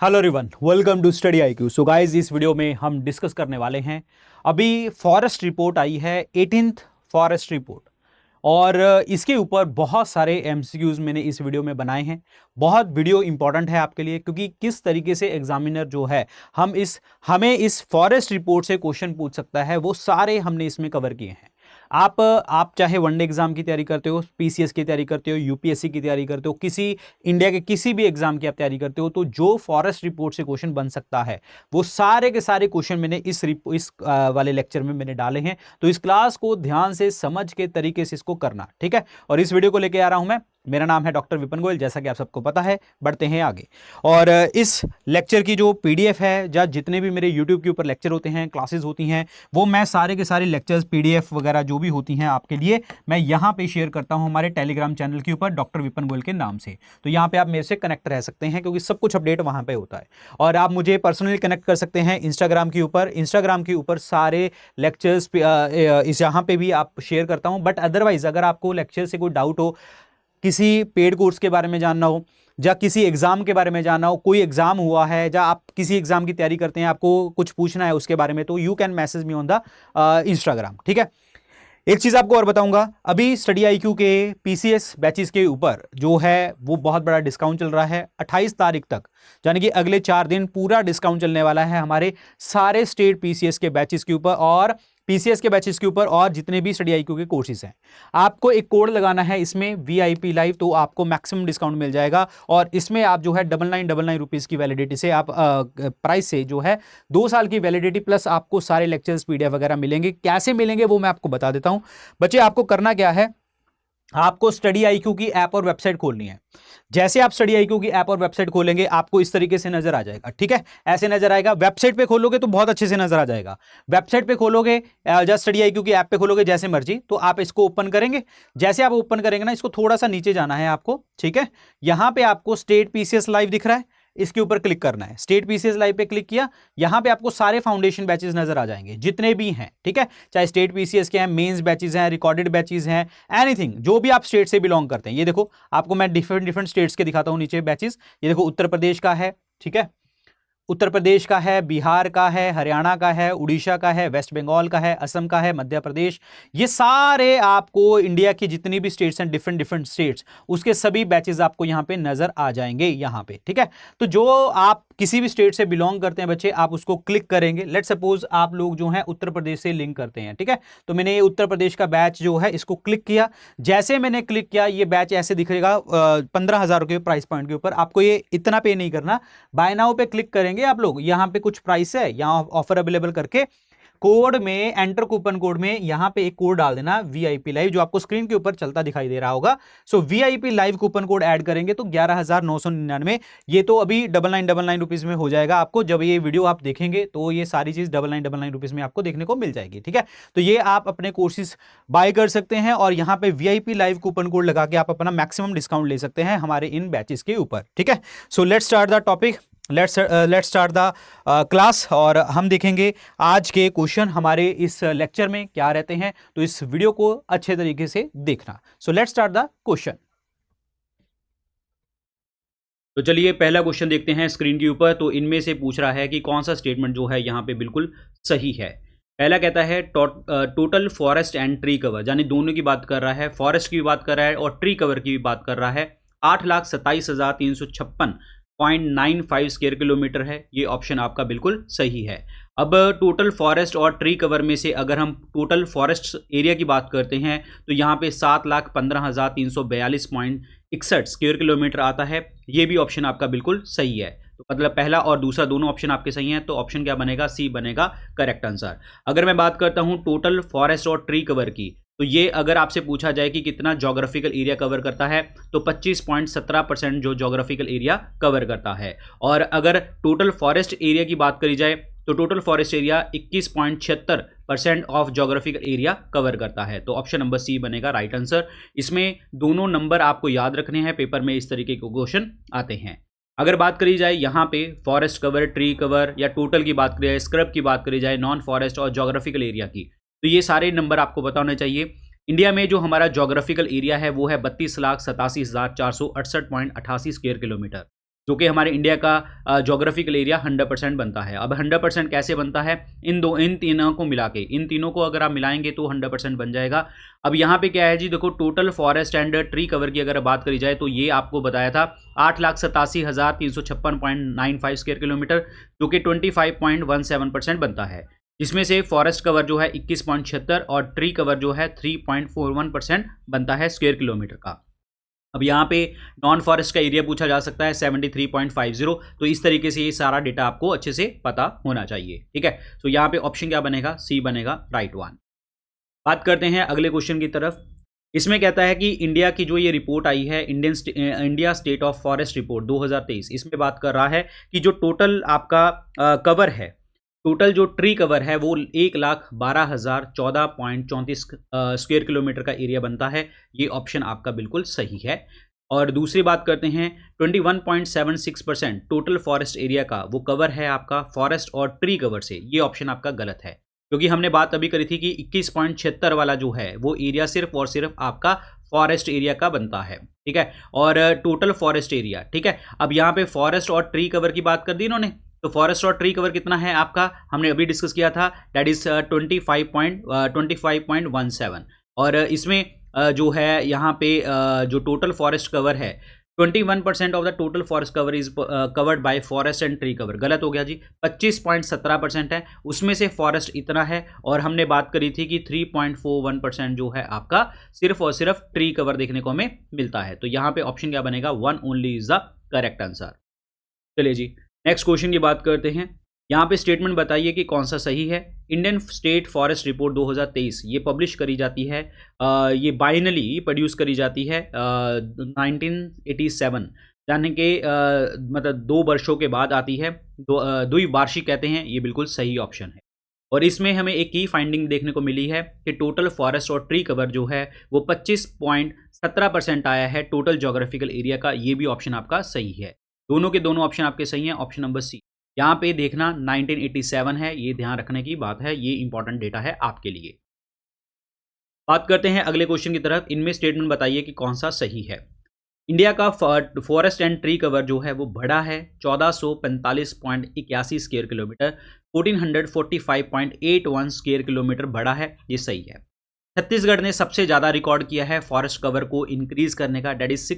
Hello everyone, welcome to study IQ. So guys, इस video में हम डिस्कस करने वाले हैं। अभी फॉरेस्ट रिपोर्ट आई है, 18th फॉरेस्ट रिपोर्ट, और इसके ऊपर बहुत सारे एमसीक्यूज मैंने इस वीडियो में बनाए हैं। बहुत वीडियो इंपॉर्टेंट है आपके लिए, क्योंकि किस तरीके से एग्जामिनर जो है हमें इस फॉरेस्ट रिपोर्ट से क्वेश्चन पूछ सकता है, वो सारे हमने इसमें कवर किए हैं। आप चाहे वनडे एग्जाम की तैयारी करते हो, पीसीएस की तैयारी करते हो, यूपीएससी की तैयारी करते हो, किसी इंडिया के किसी भी एग्जाम की आप तैयारी करते हो, तो जो फॉरेस्ट रिपोर्ट से क्वेश्चन बन सकता है वो सारे के सारे क्वेश्चन मैंने इस वाले लेक्चर में मैंने डाले हैं। तो इस क्लास को ध्यान से समझ के तरीके से इसको करना, ठीक है। और इस वीडियो को लेके आ रहा हूं मैं, मेरा नाम है डॉक्टर विपिन गोयल, जैसा कि आप सबको पता है। बढ़ते हैं आगे। और इस लेक्चर की जो पीडीएफ है, या जितने भी मेरे यूट्यूब के ऊपर लेक्चर होते हैं, क्लासेस होती हैं, वो मैं सारे के सारे लेक्चर्स पीडीएफ वगैरह जो भी होती हैं आपके लिए मैं यहाँ पे शेयर करता हूँ हमारे टेलीग्राम चैनल के ऊपर, डॉक्टर विपिन गोयल के नाम से। तो यहाँ पे आप मेरे से कनेक्ट रह सकते हैं, क्योंकि सब कुछ अपडेट वहाँ पे होता है। और आप मुझे पर्सनली कनेक्ट कर सकते हैं इंस्टाग्राम के ऊपर सारे लेक्चर्स इस यहाँ पे भी आप शेयर करता हूँ। बट अदरवाइज अगर आपको लेक्चर से कोई डाउट हो, किसी पेड कोर्स के बारे में जानना हो, या किसी एग्जाम के बारे में जानना हो, कोई एग्जाम हुआ है, या आप किसी एग्जाम की तैयारी करते हैं, आपको कुछ पूछना है उसके बारे में, तो you can message me on the Instagram, ठीक है। एक चीज आपको और बताऊंगा, अभी स्टडी आईक्यू के पीसीएस बैचेस के ऊपर जो है वो बहुत बड़ा डिस्काउंट चल रहा है 28 तारीख तक, यानी कि अगले 4 दिन पूरा डिस्काउंट चलने वाला है हमारे सारे स्टेट पीसीएस के बैचेस के ऊपर, और पीसीएस के बैचेस के ऊपर, और जितने भी स्टडी आईक्यू के कोर्सेज हैं। आपको एक कोड लगाना है इसमें, वीआईपी लाइव, तो आपको मैक्सिमम डिस्काउंट मिल जाएगा। और इसमें आप जो है 9999 रुपीज़ की वैलिडिटी से आप प्राइस से जो है 2 साल की वैलिडिटी प्लस आपको सारे लेक्चर्स पीडीएफ वगैरह मिलेंगे। कैसे मिलेंगे वो मैं आपको बता देता हूं। बच्चे, आपको करना क्या है, आपको स्टडी आईक्यू की ऐप और वेबसाइट खोलनी है। जैसे आप स्टडी आईक्यू की ऐप और वेबसाइट खोलेंगे, आपको इस तरीके से नजर आ जाएगा, ठीक है। ऐसे नजर आएगा। वेबसाइट पे खोलोगे तो बहुत अच्छे से नजर आ जाएगा। वेबसाइट पे खोलोगे, जस्ट स्टडी आईक्यू की ऐप पे खोलोगे जैसे मर्जी, तो आप इसको ओपन करेंगे। जैसे आप ओपन करेंगे ना, इसको थोड़ा सा नीचे जाना है आपको, ठीक है। यहां पे आपको स्टेट पीसीएस लाइव दिख रहा है, इसके ऊपर क्लिक करना है। स्टेट पीसीएस लाइव पे क्लिक किया, यहां पे आपको सारे फाउंडेशन बैचेस नजर आ जाएंगे जितने भी हैं, ठीक है। चाहे स्टेट पीसीएस के हैं, मेंस बैचेस हैं, रिकॉर्डेड बैचेस हैं, एनीथिंग, जो भी आप स्टेट से बिलोंग करते हैं। ये देखो, आपको मैं डिफरेंट स्टेट्स के दिखाता हूं नीचे बैचेस। ये देखो, उत्तर प्रदेश का है, ठीक है, उत्तर प्रदेश का है, बिहार का है, हरियाणा का है, उड़ीसा का है, वेस्ट बंगाल का है, असम का है, मध्य प्रदेश। ये सारे आपको इंडिया की जितनी भी स्टेट्स हैं, डिफरेंट स्टेट्स, उसके सभी बैचेस आपको यहां पे नजर आ जाएंगे यहां पे, ठीक है। तो जो आप किसी भी स्टेट से बिलोंग करते हैं बच्चे, आप उसको क्लिक करेंगे। लेट सपोज आप लोग जो हैं उत्तर प्रदेश से लिंक करते हैं, ठीक है। तो मैंने ये उत्तर प्रदेश का बैच जो है इसको क्लिक किया। जैसे मैंने क्लिक किया, ये बैच ऐसे दिखेगा 15,000 के प्राइस पॉइंट के ऊपर। आपको ये इतना पे नहीं करना, बाय नाउ पे क्लिक करेंगे आप लोग। यहां पे कुछ प्राइस है, यहां ऑफर अवेलेबल करके कोड में, एंटर कूपन कोड में यहां पे एक कोड डाल देना, वीआईपी लाइव, जो आपको स्क्रीन के ऊपर चलता दिखाई दे रहा होगा। So VIP live coupon code add करेंगे तो 11,999, ये तो अभी 9999 रुपीज में हो जाएगा आपको। जब ये वीडियो आप देखेंगे तो ये सारी चीज 9999 रुपीज में आपको देखने को मिल जाएगी, ठीक है। तो ये आप अपने कोर्सेज बाय कर सकते हैं, और यहां पे वीआईपी लाइव कूपन कोड लगा के आप अपना मैक्सिमम डिस्काउंट ले सकते हैं हमारे इन बैचेस के ऊपर, ठीक है। So let's start the topic, let's start the class, और हम देखेंगे आज के क्वेश्चन हमारे इस लेक्चर में क्या रहते हैं। तो इस वीडियो को अच्छे तरीके से देखना। So let's start the question. तो चलिए पहला क्वेश्चन देखते हैं स्क्रीन के ऊपर। तो इनमें से पूछ रहा है कि कौन सा स्टेटमेंट जो है यहाँ पे बिल्कुल सही है। पहला कहता है total forest and tree cover, यानी दोनों की बात कर रहा है, फॉरेस्ट की भी बात कर रहा है और ट्री कवर की भी बात कर रहा है। 8,27,356.95 स्क्वायर किलोमीटर है। ये ऑप्शन आपका बिल्कुल सही है। अब टोटल फॉरेस्ट और ट्री कवर में से अगर हम टोटल फॉरेस्ट एरिया की बात करते हैं तो यहाँ पे 7,15,342.61 स्क्वायर किलोमीटर आता है। ये भी ऑप्शन आपका बिल्कुल सही है। तो मतलब पहला और दूसरा दोनों ऑप्शन आपके सही हैं। तो ऑप्शन क्या बनेगा, सी बनेगा करेक्ट आंसर। अगर मैं बात करता हूँ टोटल फॉरेस्ट और ट्री कवर की, तो ये अगर आपसे पूछा जाए कि कितना ज्योग्राफिकल एरिया कवर करता है, तो 25.17% जो ज्योग्राफिकल एरिया कवर करता है। और अगर टोटल फॉरेस्ट एरिया की बात करी जाए तो total forest area 21.76% of geographical area cover करता है। तो ऑप्शन नंबर सी बनेगा राइट आंसर। इसमें दोनों नंबर आपको याद रखने हैं, पेपर में इस तरीके के क्वेश्चन आते हैं। अगर बात करी जाए यहाँ पे फॉरेस्ट कवर, ट्री कवर, या टोटल की बात करी जाए, स्क्रब की बात करी जाए, नॉन फॉरेस्ट और ज्योग्राफिकल एरिया की, तो ये सारे नंबर आपको पता होने चाहिए। इंडिया में जो हमारा ज्योग्राफिकल एरिया है वो है 32,87,468.88 स्क्वायर किलोमीटर। जो कि हमारे इंडिया का जोग्राफिकल एरिया 100% बनता है। अब 100% कैसे बनता है, इन तीनों को मिला के, इन तीनों को अगर आप मिलाएंगे तो 100% बन जाएगा। अब यहाँ पे क्या है जी, देखो total forest and tree cover की अगर बात करी जाए तो ये आपको बताया था 8,87,356.95 स्क्वायर किलोमीटर, जो कि 25.17% बनता है, जिसमें से फॉरेस्ट कवर जो है 21.76 और ट्री कवर जो है 3.41% बनता है स्क्वायर किलोमीटर का। अब यहाँ पे नॉन फॉरेस्ट का एरिया पूछा जा सकता है 73.50, तो इस तरीके से ये सारा डेटा आपको अच्छे से पता होना चाहिए, ठीक है। तो यहाँ पे ऑप्शन क्या बनेगा, सी बनेगा राइट वन। बात करते हैं अगले क्वेश्चन की तरफ। इसमें कहता है कि इंडिया की जो ये रिपोर्ट आई है, India state of forest report 2023, इसमें बात कर रहा है कि जो टोटल आपका कवर है, टोटल जो ट्री कवर है वो 1,12,014.34 स्क्वायर किलोमीटर का एरिया बनता है। ये ऑप्शन आपका बिल्कुल सही है। और दूसरी बात करते हैं, 21.76% टोटल फॉरेस्ट एरिया का वो कवर है आपका फॉरेस्ट और ट्री कवर से। ये ऑप्शन आपका गलत है, क्योंकि हमने बात अभी करी थी कि 21.76 वाला जो है वो एरिया सिर्फ और सिर्फ आपका फॉरेस्ट एरिया का बनता है, ठीक है, और टोटल फॉरेस्ट एरिया, ठीक है। अब यहाँ पे फॉरेस्ट और ट्री कवर की बात कर दी इन्होंने, तो फॉरेस्ट और ट्री कवर कितना है आपका, हमने अभी डिस्कस किया था, दैट इज 25.17, और इसमें जो है यहाँ पे जो टोटल फॉरेस्ट कवर है 21% of the total forest cover is covered by forest and tree cover. गलत हो गया जी, 25.17% है, उसमें से फॉरेस्ट इतना है, और हमने बात करी थी कि 3.41% जो है आपका सिर्फ और सिर्फ ट्री कवर देखने को हमें मिलता है। तो यहाँ पे ऑप्शन क्या बनेगा, one only is the correct answer. चलिए जी नेक्स्ट क्वेश्चन की बात करते हैं। यहाँ पे स्टेटमेंट बताइए कि कौन सा सही है। इंडियन स्टेट फॉरेस्ट रिपोर्ट 2023 ये पब्लिश करी जाती है, ये बाइनली प्रोड्यूस करी जाती है 1987, यानी कि मतलब 2 वर्षों के बाद आती है, द्विवार्षिक कहते हैं, ये बिल्कुल सही ऑप्शन है। और इसमें हमें एक की फाइंडिंग देखने को मिली है कि टोटल फॉरेस्ट और ट्री कवर जो है वो 25.17% आया है टोटल जोग्राफिकल एरिया का। ये भी ऑप्शन आपका सही है, दोनों के दोनों ऑप्शन आपके सही हैं। ऑप्शन नंबर सी, यहाँ पे देखना 1987 है, ये ध्यान रखने की बात है, ये इंपॉर्टेंट डेटा है आपके लिए। बात करते हैं अगले क्वेश्चन की तरफ। इनमें स्टेटमेंट बताइए कि कौन सा सही है। इंडिया का फॉरेस्ट एंड ट्री कवर जो है वो बड़ा है 1445.81 स्क्वायर किलोमीटर, 1445.81 स्क्वायर किलोमीटर बड़ा है, ये सही है। छत्तीसगढ़ ने सबसे ज़्यादा रिकॉर्ड किया है फॉरेस्ट कवर को इंक्रीज करने का, डेट इज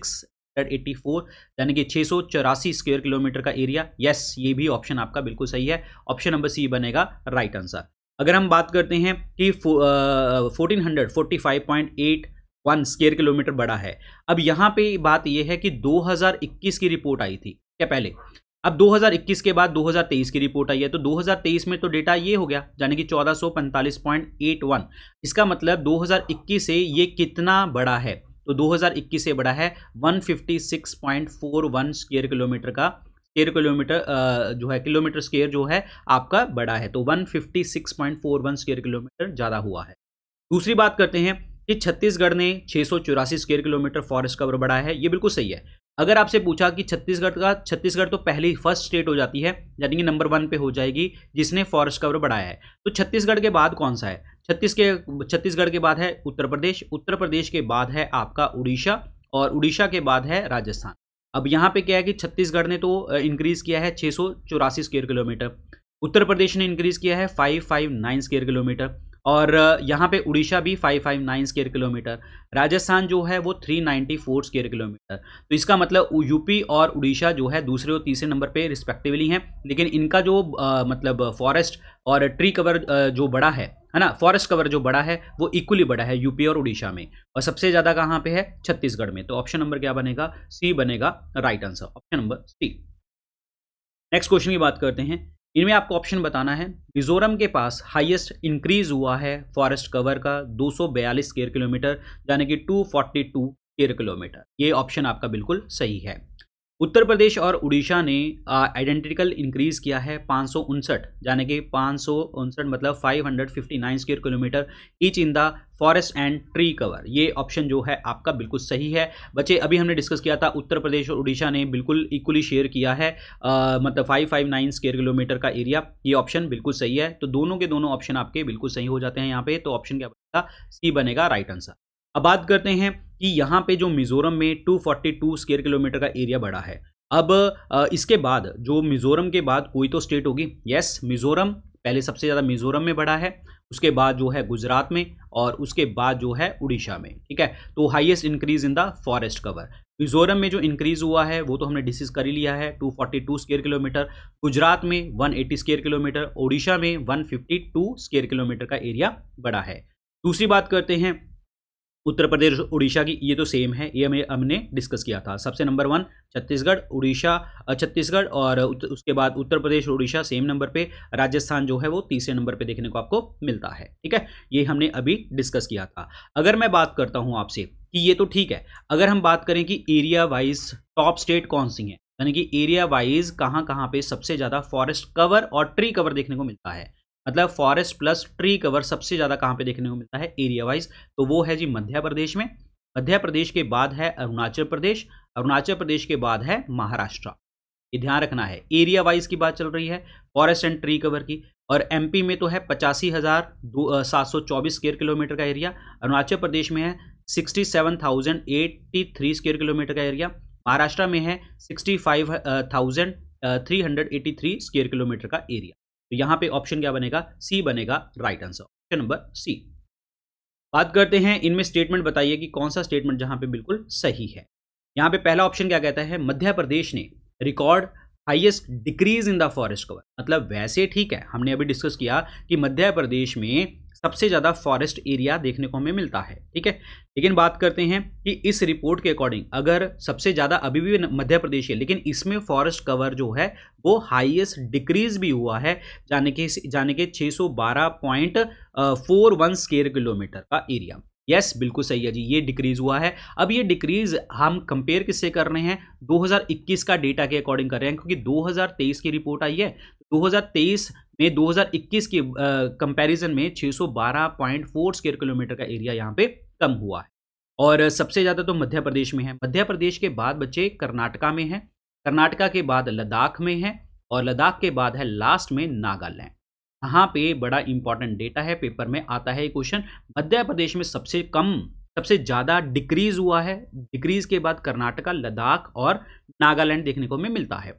684, यानी कि 684 स्क्वायर किलोमीटर का एरिया। यस, ये भी ऑप्शन आपका बिल्कुल सही है, ऑप्शन नंबर सी बनेगा राइट आंसर। अगर हम बात करते हैं कि 1445.81 स्क्वायर किलोमीटर बड़ा है, अब यहाँ पे बात यह है कि 2021 की रिपोर्ट आई थी क्या पहले, अब 2021 के बाद 2023 की रिपोर्ट आई है, तो 2023 में तो डेटा ये हो गया, यानी कि 1445.81। इसका मतलब 2021 से ये कितना बड़ा है, तो 2021 से बड़ा है 156.41 स्क्वायर किलोमीटर का, स्क्वायर किलोमीटर जो है किलोमीटर स्क्वायर जो है आपका बड़ा है, तो 156.41 स्क्वायर किलोमीटर ज़्यादा हुआ है। दूसरी बात करते हैं कि छत्तीसगढ़ ने 684 स्क्वायर किलोमीटर फॉरेस्ट कवर बढ़ाया है, ये बिल्कुल सही है। अगर आपसे पूछा कि छत्तीसगढ़ तो पहली फर्स्ट स्टेट हो जाती है, यानी कि नंबर 1 पे हो जाएगी जिसने फॉरेस्ट कवर बढ़ाया है, तो छत्तीसगढ़ के बाद कौन सा है, छत्तीसगढ़ के बाद है उत्तर प्रदेश, उत्तर प्रदेश के बाद है आपका उड़ीसा, और उड़ीसा के बाद है राजस्थान। अब यहाँ पे क्या है कि छत्तीसगढ़ ने तो इंक्रीज किया है 684 स्क्वायर किलोमीटर, उत्तर प्रदेश ने इंक्रीज किया है 559 स्क्वायर किलोमीटर, और यहाँ पे उड़ीसा भी 559 स्क्वायर किलोमीटर, राजस्थान जो है वो 394 स्क्वायर किलोमीटर। तो इसका मतलब यूपी और उड़ीसा जो है दूसरे और तीसरे नंबर पे रिस्पेक्टिवली हैं, लेकिन इनका जो मतलब फॉरेस्ट और ट्री कवर जो बड़ा है ना, फॉरेस्ट कवर जो बड़ा है वो इक्वली बड़ा है यूपी और उड़ीसा में, और सबसे ज़्यादा कहाँ पे है, छत्तीसगढ़ में। तो ऑप्शन नंबर क्या बनेगा, सी बनेगा right answer, option number C. Next question की बात करते हैं। इनमें आपको ऑप्शन बताना है। मिजोरम के पास हाईएस्ट इंक्रीज हुआ है फॉरेस्ट कवर का 242 स्क्वायर किलोमीटर, यानी कि 242 स्क्वायर किलोमीटर, ये ऑप्शन आपका बिल्कुल सही है। उत्तर प्रदेश और उड़ीसा ने आइडेंटिकल इंक्रीज किया है 559, यानी कि 559 मतलब 559 square kilometre each in the forest and tree cover, ये ऑप्शन जो है आपका बिल्कुल सही है। बच्चे अभी हमने डिस्कस किया था उत्तर प्रदेश और उड़ीसा ने बिल्कुल इक्वली शेयर किया है मतलब 559 स्क्वायर किलोमीटर का एरिया, ये ऑप्शन बिल्कुल सही है। तो दोनों के दोनों ऑप्शन आपके बिल्कुल सही हो जाते हैं यहाँ पे, तो ऑप्शन क्या बनेगा, सी बनेगा राइट आंसर। अब बात करते हैं कि यहाँ पे जो मिजोरम में 242 स्क्वायर किलोमीटर का एरिया बढ़ा है, अब इसके बाद जो मिजोरम के बाद कोई तो स्टेट होगी, यस मिजोरम पहले सबसे ज़्यादा मिजोरम में बढ़ा है, उसके बाद जो है गुजरात में और उसके बाद जो है उड़ीसा में, ठीक है। तो highest increase in the forest cover Mizoram में जो इंक्रीज हुआ है वो तो हमने डिस्कस कर ही लिया है 242 स्क्वायर किलोमीटर, गुजरात में 180 स्क्वायर किलोमीटर, उड़ीसा में 152 स्क्वायर किलोमीटर का एरिया बढ़ा है। दूसरी बात करते हैं उत्तर प्रदेश उड़ीसा की, ये तो सेम है, ये हमने डिस्कस किया था। सबसे नंबर 1 छत्तीसगढ़, उड़ीसा छत्तीसगढ़ और उसके बाद उत्तर प्रदेश उड़ीसा सेम नंबर पे, राजस्थान जो है वो तीसरे नंबर पे देखने को आपको मिलता है, ठीक है। ये हमने अभी डिस्कस किया था। अगर मैं बात करता हूँ आपसे कि ये तो ठीक है, अगर हम बात करें कि एरिया वाइज टॉप स्टेट कौन सी है, यानी कि एरिया वाइज कहाँ कहाँ पे सबसे ज़्यादा फॉरेस्ट कवर और ट्री कवर देखने को मिलता है, मतलब फॉरेस्ट प्लस ट्री कवर सबसे ज़्यादा कहाँ पे देखने को मिलता है एरिया वाइज, तो वो है जी मध्य प्रदेश में। मध्य प्रदेश के बाद है अरुणाचल प्रदेश, अरुणाचल प्रदेश के बाद है महाराष्ट्र। ये ध्यान रखना है, एरिया वाइज की बात चल रही है फॉरेस्ट एंड ट्री कवर की। और एमपी में तो है 85,724 स्क्वायर किलोमीटर का एरिया, अरुणाचल प्रदेश में है 67,083 स्क्वायर किलोमीटर का एरिया, महाराष्ट्र में है 65,383 स्क्वायर किलोमीटर का एरिया। तो यहां पे ऑप्शन क्या बनेगा, सी बनेगा right answer, option number C. बात करते हैं इनमें स्टेटमेंट बताइए कि कौन सा स्टेटमेंट जहां पे बिल्कुल सही है। यहां पे पहला ऑप्शन क्या कहता है, मध्य प्रदेश ने record highest decrease in the forest cover, मतलब वैसे ठीक है, हमने अभी डिस्कस किया कि मध्य प्रदेश में सबसे ज़्यादा फॉरेस्ट एरिया देखने को हमें मिलता है, ठीक है। लेकिन बात करते हैं कि इस रिपोर्ट के अकॉर्डिंग अगर सबसे ज़्यादा अभी भी मध्य प्रदेश है, लेकिन इसमें फॉरेस्ट कवर जो है वो हाईएस्ट डिक्रीज भी हुआ है, जाने के 612.41 स्क्वायर किलोमीटर का एरिया। यस बिल्कुल सही है जी, ये डिक्रीज हुआ है। अब ये डिक्रीज हम कंपेयर किससे कर रहे हैं, 2021 का डेटा के अकॉर्डिंग कर रहे हैं, क्योंकि 2023 की रिपोर्ट आई है, 2023 में 2021 के कंपैरिजन में 612.4 स्क्वायर किलोमीटर का एरिया यहाँ पे कम हुआ है। और सबसे ज़्यादा तो मध्य प्रदेश में है, मध्य प्रदेश के बाद बच्चे कर्नाटका में है, कर्नाटका के बाद लद्दाख में है और लद्दाख के बाद है लास्ट में नागालैंड। यहाँ पे बड़ा इंपॉर्टेंट डेटा है, पेपर में आता है क्वेश्चन, मध्य प्रदेश में सबसे कम सबसे ज़्यादा डिक्रीज हुआ है, डिक्रीज के बाद कर्नाटका, लद्दाख और नागालैंड देखने को हमें मिलता है।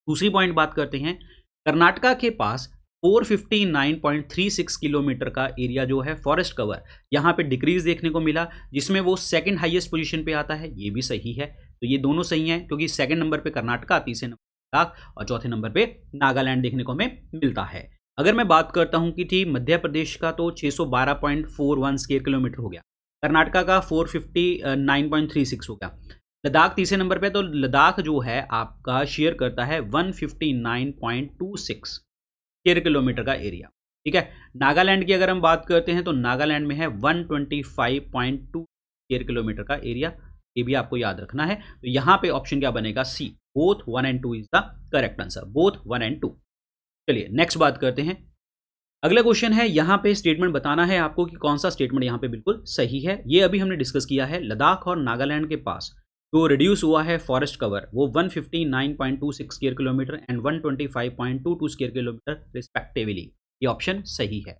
दूसरी पॉइंट बात करते हैं, कर्नाटका के पास 459.36 किलोमीटर का एरिया जो है फॉरेस्ट कवर, यहाँ पे डिक्रीज देखने को मिला, जिसमें वो सेकंड हाईएस्ट पोजीशन पे आता है, ये भी सही है। तो ये दोनों सही हैं, क्योंकि सेकंड नंबर पे कर्नाटका, तीसरे नंबर लद्दाख और चौथे नंबर पे नागालैंड देखने को हमें मिलता है। अगर मैं बात करता हूँ कि थी मध्य प्रदेश का तो 612.41 स्क्वायर किलोमीटर हो गया, कर्नाटका का 459.36 हो गया, लद्दाख तीसरे नंबर पे, तो लद्दाख जो है आपका शेयर करता है 159.26 स्क्वायर किलोमीटर का एरिया, ठीक है। नागालैंड की अगर हम बात करते हैं तो नागालैंड में है 125.2 स्क्वायर किलोमीटर का एरिया, ये भी आपको याद रखना है। तो यहाँ पे ऑप्शन क्या बनेगा, C, both 1 and 2 is the correct answer, both 1 and 2। चलिए नेक्स्ट बात करते हैं। अगला क्वेश्चन है, यहाँ पे स्टेटमेंट बताना है आपको कि कौन सा स्टेटमेंट यहाँ पे बिल्कुल सही है। ये अभी हमने डिस्कस किया है, लद्दाख और नागालैंड के पास जो रिड्यूस हुआ है फॉरेस्ट कवर वो 159.26 square kilometre and 125.22 square kilometre respectively, ये ऑप्शन सही है।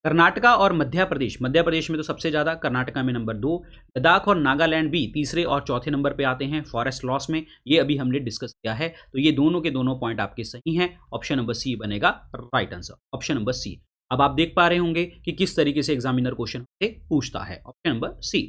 कर्नाटका और मध्य प्रदेश में तो सबसे ज़्यादा, कर्नाटका में नंबर 2, लद्दाख और नागालैंड भी तीसरे और चौथे नंबर पे आते हैं फॉरेस्ट लॉस में, ये अभी हमने डिस्कस किया है। तो ये दोनों के दोनों पॉइंट आपके सही हैं, ऑप्शन नंबर सी बनेगा right answer, option number C. अब आप देख पा रहे होंगे कि किस तरीके से एग्जामिनर क्वेश्चन पूछता है, ऑप्शन नंबर सी।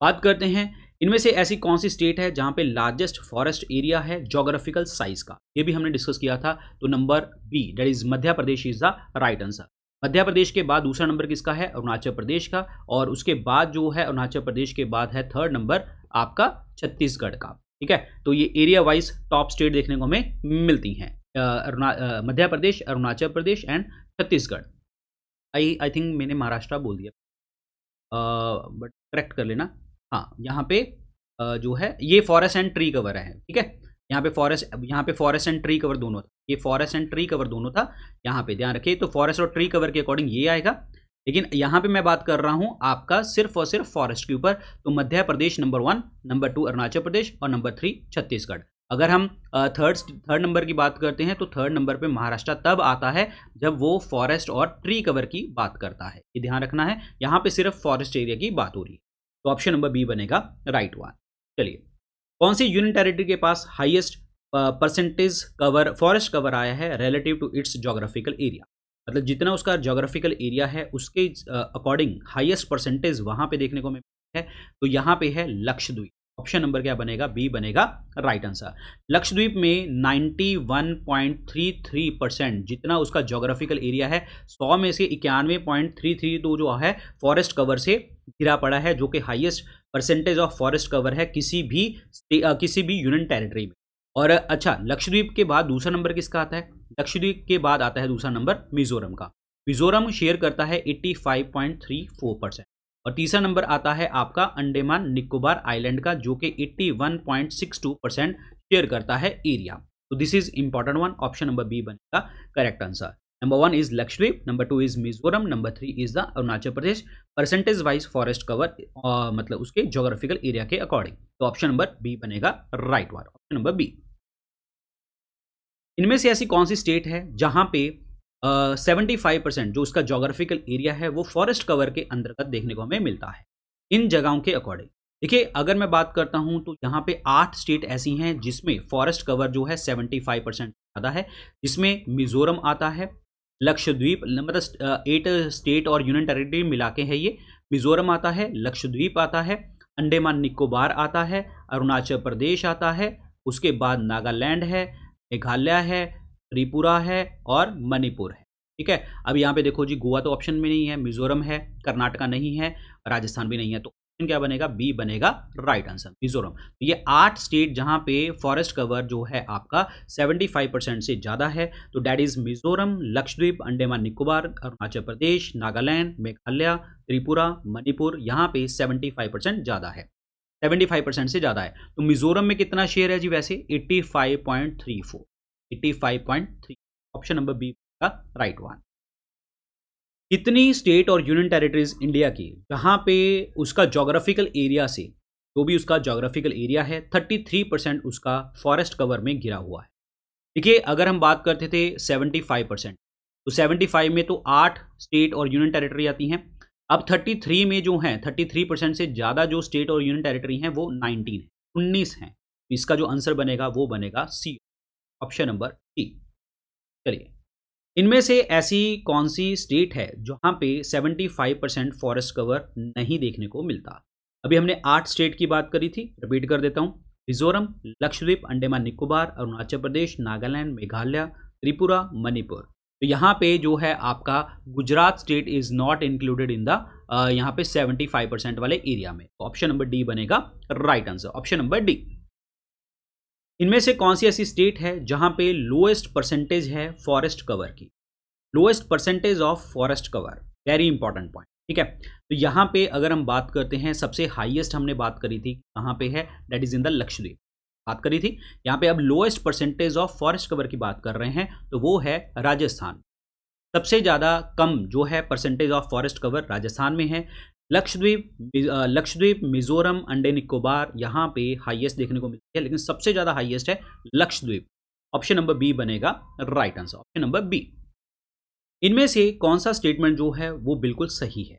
बात करते हैं, इनमें से ऐसी कौन सी स्टेट है जहां पे लार्जेस्ट फॉरेस्ट एरिया है ज्योग्राफिकल साइज का, ये भी हमने डिस्कस किया था। तो number B, that is Madhya Pradesh is the right answer. Madhya Pradesh के बाद दूसरा नंबर किसका है, अरुणाचल प्रदेश का, और उसके बाद जो है अरुणाचल प्रदेश के बाद है थर्ड नंबर आपका छत्तीसगढ़ का, ठीक है। तो ये एरिया वाइज टॉप स्टेट देखने को हमें मिलती हैं, Madhya Pradesh, Arunachal Pradesh and Chhattisgarh. I think मैंने महाराष्ट्र बोल दिया, बट करेक्ट कर लेना। हाँ, यहाँ पे जो है ये फॉरेस्ट एंड ट्री कवर है, ठीक है। यहाँ पे फॉरेस्ट एंड ट्री कवर दोनों था, ये फॉरेस्ट एंड ट्री कवर दोनों था, यहाँ पे ध्यान रखिए। तो फॉरेस्ट और ट्री कवर के अकॉर्डिंग ये आएगा, लेकिन यहाँ पे मैं बात कर रहा हूँ आपका सिर्फ और सिर्फ फॉरेस्ट के ऊपर। तो मध्य प्रदेश नंबर 1, नंबर 2 अरुणाचल प्रदेश और नंबर 3 छत्तीसगढ़। अगर हम थर्ड नंबर की बात करते हैं तो थर्ड नंबर पे महाराष्ट्र तब आता है जब वो फॉरेस्ट और ट्री कवर की बात करता है, ये ध्यान रखना है। यहाँ पे सिर्फ फॉरेस्ट एरिया की बात हो रही है, तो ऑप्शन नंबर बी बनेगा राइट वन। चलिए कौन सी यूनियन टेरिटरी के पास highest percentage cover forest cover आया है relative to its geographical area, मतलब जितना उसका जोग्राफिकल एरिया है उसके अकॉर्डिंग हाईएस्ट परसेंटेज वहां पे देखने को मिलता है, तो यहाँ पे है लक्षद्वीप। ऑप्शन नंबर क्या बनेगा? बी बनेगा राइट आंसर। लक्षद्वीप में 91.33% जितना उसका जोग्राफिकल एरिया है, 100 में से 91.33 जो है फॉरेस्ट कवर से घिरा पड़ा है, जो कि highest percentage of forest cover है किसी भी यूनियन टेरिटरी में। और अच्छा, लक्षद्वीप के बाद दूसरा नंबर किसका आता है? लक्षद्वीप के बाद आता है दूसरा नंबर मिजोरम का। मिजोरम शेयर करता है 85.34%। और तीसरा नंबर आता है आपका अंडमान निकोबार आइलैंड का, जो कि 81.62% शेयर करता है एरिया। तो this is important one. Option number B बनेगा correct answer. Number 1 is Lakshadweep, number 2 is Mizoram, number 3 is the Arunachal Pradesh percentage wise forest cover, मतलब उसके जोग्राफिकल एरिया के अकॉर्डिंग। तो ऑप्शन नंबर बी बनेगा right one. Option number B. इनमें से ऐसी कौन सी स्टेट है जहां पे 75% जो उसका जोग्राफिकल एरिया है वो फॉरेस्ट कवर के अंतर्गत देखने को हमें मिलता है इन जगहों के अकॉर्डिंग? देखिए, अगर मैं बात करता हूं तो यहाँ पे 8 स्टेट ऐसी हैं जिसमें फॉरेस्ट कवर जो है 75% ज़्यादा है, जिसमें मिजोरम आता है, लक्षद्वीप, मतलब 8 स्टेट और यूनियन टेरिटरी मिला के है ये। मिजोरम आता है, लक्षद्वीप आता है, अंडमान निकोबार आता है, अरुणाचल प्रदेश आता है, उसके बाद नागालैंड है, मेघालय है, त्रिपुरा है और मणिपुर है। ठीक है, अब यहाँ पे देखो जी, गोवा तो ऑप्शन में नहीं है, मिजोरम है, कर्नाटका नहीं है, राजस्थान भी नहीं है, तो ऑप्शन क्या बनेगा? बी बनेगा राइट आंसर, मिजोरम। तो ये 8 स्टेट जहाँ पे फॉरेस्ट कवर जो है आपका 75% से ज़्यादा है, तो डैट इज मिजोरम, लक्षद्वीप, अंडमान निकोबार, अरुणाचल प्रदेश, नागालैंड, मेघालय, त्रिपुरा, मणिपुर, यहाँ पे 75% ज़्यादा है, 75% से ज़्यादा है। तो मिजोरम में कितना शेयर है जी? वैसे 85.34, 85.3। ऑप्शन नंबर बी का राइट वन। कितनी स्टेट और यूनियन टेरिटरीज इंडिया की जहां पे उसका जोग्राफिकल एरिया से, जो भी उसका जोग्राफिकल एरिया है, 33% उसका फॉरेस्ट कवर में घिरा हुआ है? देखिए, अगर हम बात करते थे 75%, तो 75 में तो 8 स्टेट और यूनियन टेरिटरी आती हैं। अब 33 में जो हैं, 33% से ज़्यादा जो स्टेट और यूनियन टेरिटरी हैं वो 19 है, 19 हैं। तो इसका जो आंसर बनेगा वो बनेगा सी, ऑप्शन नंबर सी। चलिए, इनमें से ऐसी कौन सी स्टेट है जहां पे 75% फॉरेस्ट कवर नहीं देखने को मिलता? अभी हमने 8 स्टेट की बात करी थी, रिपीट कर देता हूं। मिजोरम, लक्षद्वीप, अंडमान निकोबार, अरुणाचल प्रदेश, नागालैंड, मेघालय, त्रिपुरा, मणिपुर। तो यहाँ पे जो है आपका Gujarat state is not included in the यहाँ पे 75% वाले एरिया में। ऑप्शन नंबर डी बनेगा right answer, option number D. इनमें से कौन सी ऐसी स्टेट है जहां पे लोएस्ट परसेंटेज है फॉरेस्ट कवर की? Lowest percentage of forest cover, very important point. ठीक है, तो यहाँ पे अगर हम बात करते हैं, सबसे हाईएस्ट हमने बात करी थी कहाँ पे है, that is in the Lakshadweep बात करी थी। यहाँ पे अब lowest percentage of forest cover की बात कर रहे हैं, तो वो है राजस्थान। सबसे ज़्यादा कम जो है percentage of forest cover Rajasthan में है। लक्षद्वीप, मिजोरम, अंडे निकोबार, यहाँ पे हाईएस्ट देखने को मिलती है, लेकिन सबसे ज़्यादा हाईएस्ट है लक्षद्वीप। ऑप्शन नंबर बी बनेगा right answer, option number B. इनमें से कौन सा स्टेटमेंट जो है वो बिल्कुल सही है?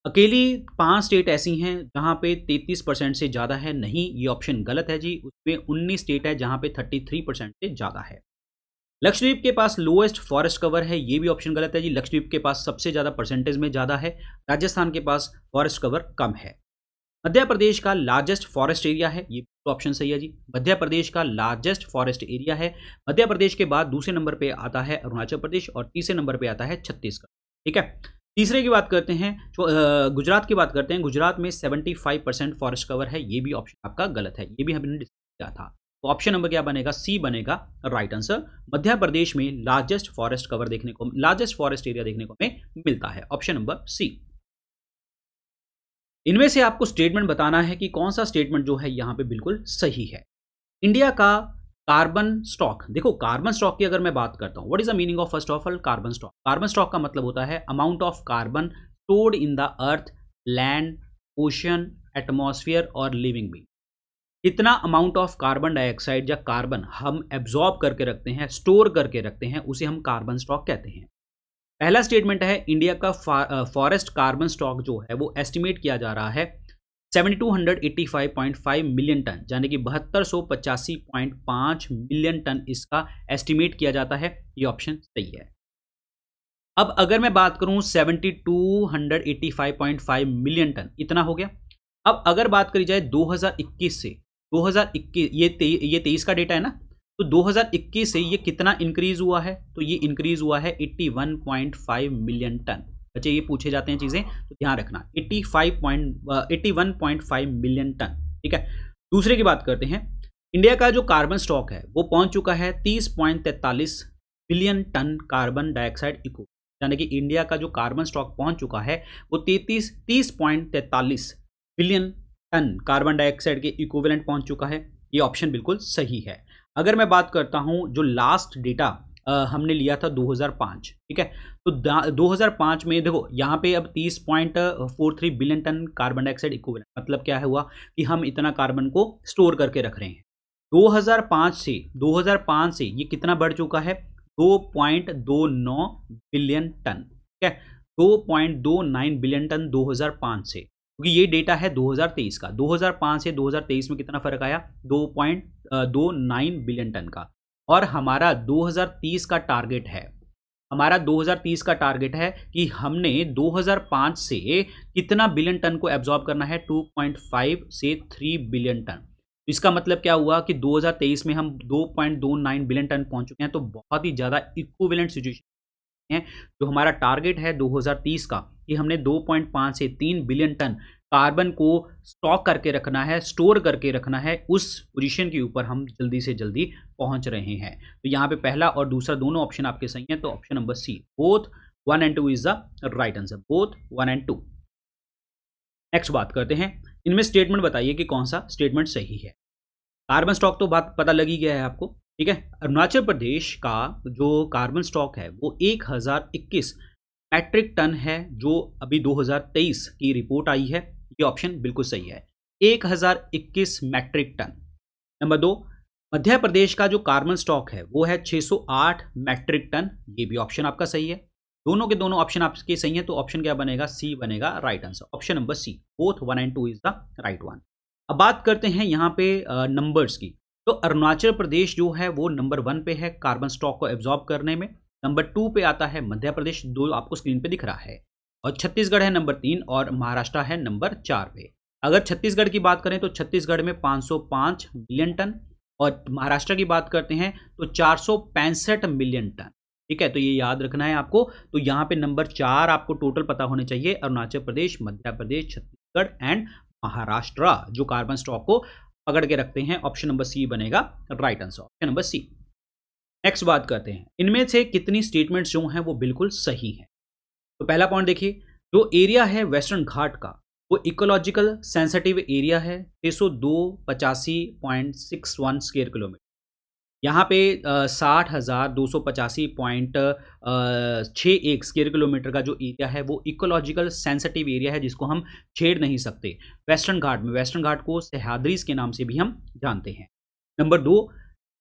अकेली 5 स्टेट ऐसी हैं जहाँ पे 33% से ज़्यादा है, नहीं, ये ऑप्शन गलत है जी। उसमें 19 स्टेट है जहाँ पे 33% से ज़्यादा है। लक्षद्वीप के पास लोएस्ट फॉरेस्ट कवर है, ये भी ऑप्शन गलत है जी। लक्षद्वीप के पास सबसे ज़्यादा परसेंटेज में ज़्यादा है। राजस्थान के पास फॉरेस्ट कवर कम है। मध्य प्रदेश का लार्जेस्ट फॉरेस्ट एरिया है, ये तो ऑप्शन सही है जी। मध्य प्रदेश का लार्जेस्ट फॉरेस्ट एरिया है। मध्य प्रदेश के बाद दूसरे नंबर पे आता है अरुणाचल प्रदेश और तीसरे नंबर पे आता है छत्तीसगढ़। ठीक है, तीसरे की बात करते हैं, गुजरात की बात करते हैं। गुजरात में 75% फॉरेस्ट कवर है, ये भी ऑप्शन आपका गलत है, ये भी हमने डिस्कस किया था। तो ऑप्शन नंबर क्या बनेगा? सी बनेगा राइट आंसर। मध्य प्रदेश में लार्जेस्ट फॉरेस्ट कवर देखने को, लार्जेस्ट फॉरेस्ट एरिया देखने को हमें मिलता है, ऑप्शन नंबर सी। इनमें से आपको स्टेटमेंट बताना है कि कौन सा स्टेटमेंट जो है यहां पे बिल्कुल सही है। इंडिया का कार्बन स्टॉक, देखो कार्बन स्टॉक की अगर मैं बात करता हूं, what is the meaning of first of all carbon stock? Carbon stock का मतलब होता है amount of carbon stored in the earth, land, ocean, atmosphere और लिविंग बीइंग। कितना अमाउंट ऑफ कार्बन डाइऑक्साइड या कार्बन हम एब्जॉर्ब करके रखते हैं, स्टोर करके रखते हैं, उसे हम कार्बन स्टॉक कहते हैं। पहला स्टेटमेंट है इंडिया का फॉरेस्ट कार्बन स्टॉक जो है वो एस्टिमेट किया जा रहा है 7285.5 मिलियन टन, यानी कि 7285.5 मिलियन टन इसका एस्टिमेट किया जाता है। ये ऑप्शन सही है। अब अगर मैं बात करूं 7285.5 मिलियन टन, इतना हो गया। अब अगर बात करी जाए 2021 से, 2021 ये 23 का डेटा है ना, तो 2021 से ये कितना इंक्रीज हुआ है, तो ये इंक्रीज हुआ है 81.5 मिलियन टन। बच्चे ये पूछे जाते हैं चीजें तो ध्यान रखना, 81.5 मिलियन टन। ठीक है, दूसरे की बात करते हैं। इंडिया का जो कार्बन स्टॉक है वो पहुंच चुका है 30.43 billion ton carbon dioxide eco, यानी कि इंडिया का जो कार्बन स्टॉक पहुंच चुका है वो 30.43 बिलियन टन कार्बन डाइऑक्साइड के इक्विवेलेंट पहुंच चुका है। ये ऑप्शन बिल्कुल सही है। अगर मैं बात करता हूं जो लास्ट डेटा हमने लिया था 2005, ठीक है, तो 2005 में देखो यहाँ पे अब 30.43 billion ton carbon dioxide equivalent, मतलब क्या हुआ कि हम इतना कार्बन को स्टोर करके रख रहे हैं। 2005 से ये कितना बढ़ चुका है, 2.29 बिलियन टन। ठीक है, 2.29 बिलियन टन 2005 से, क्योंकि ये डेटा है 2023 का। 2005 से 2023 में कितना फर्क आया, 2.29 बिलियन टन का। और हमारा 2030 का टारगेट है, हमारा 2030 का टारगेट है कि हमने 2005 से कितना बिलियन टन को एब्जॉर्ब करना है, 2.5 से 3 बिलियन टन। इसका मतलब क्या हुआ कि 2023 में हम 2.29 बिलियन टन पहुंच चुके हैं, तो बहुत ही ज़्यादा इक्विवेलेंट सिचुएशन है। जो हमारा टारगेट है 2030 का कि हमने 2.5 से 3 बिलियन टन कार्बन को स्टॉक करके रखना है, स्टोर करके रखना है, उस पोजीशन के ऊपर हम जल्दी से जल्दी पहुंच रहे हैं। तो यहाँ पे पहला और दूसरा दोनों ऑप्शन आपके सही हैं, तो option number C, both 1 and 2 is the right answer, both 1 and 2। Next बात करते हैं, इनमें स्टेटमेंट बताइए कि कौन सा स्टेटमेंट सही है। कार्बन स्टॉक तो बात पता लगी गया है आपको, ठीक है। अरुणाचल प्रदेश का जो कार्बन स्टॉक है वो 1021 मैट्रिक टन है, जो अभी 2023 की रिपोर्ट आई है। ये ऑप्शन बिल्कुल सही है, 1021 matric ton. Number 2, Madhya Pradesh का जो कार्बन स्टॉक है वो है 608 मैट्रिक टन। ये भी ऑप्शन आपका सही है। दोनों के दोनों ऑप्शन आपके सही हैं, तो ऑप्शन क्या बनेगा, सी बनेगा right answer, option number C, both 1 and 2 is the right one. अब बात करते हैं यहाँ पे नंबर्स की। तो अरुणाचल प्रदेश जो है वो नंबर 1 पे है कार्बन स्टॉक को एब्जॉर्ब करने में। नंबर 2 पे आता है मध्य प्रदेश, 2 आपको स्क्रीन पे दिख रहा है, और छत्तीसगढ़ है नंबर 3 और महाराष्ट्र है नंबर 4 पे। अगर छत्तीसगढ़ की बात करें तो छत्तीसगढ़ में 505 मिलियन टन, और महाराष्ट्र की बात करते हैं तो 465 मिलियन टन। ठीक है, तो ये याद रखना है आपको। तो यहाँ पे नंबर 4 आपको टोटल पता होने चाहिए, अरुणाचल प्रदेश, मध्य प्रदेश, छत्तीसगढ़ एंड महाराष्ट्र जो कार्बन स्टॉक को पकड़ के रखते हैं। ऑप्शन नंबर सी बनेगा right answer, option number C. Next बात करते हैं, इनमें से कितनी स्टेटमेंट्स जो हैं वो बिल्कुल सही हैं। तो पहला पॉइंट देखिए, जो एरिया है वेस्टर्न घाट का वो इकोलॉजिकल सेंसिटिव एरिया है 602.85.61 स्क्वायर किलोमीटर। यहाँ पे 60,285.61 स्क्वायर किलोमीटर का जो एरिया है वो इकोलॉजिकल सेंसिटिव एरिया है, जिसको हम छेड़ नहीं सकते। वेस्टर्न घाट में, वेस्टर्न घाट को सह्याद्रीज के नाम से भी हम जानते हैं। नंबर 2,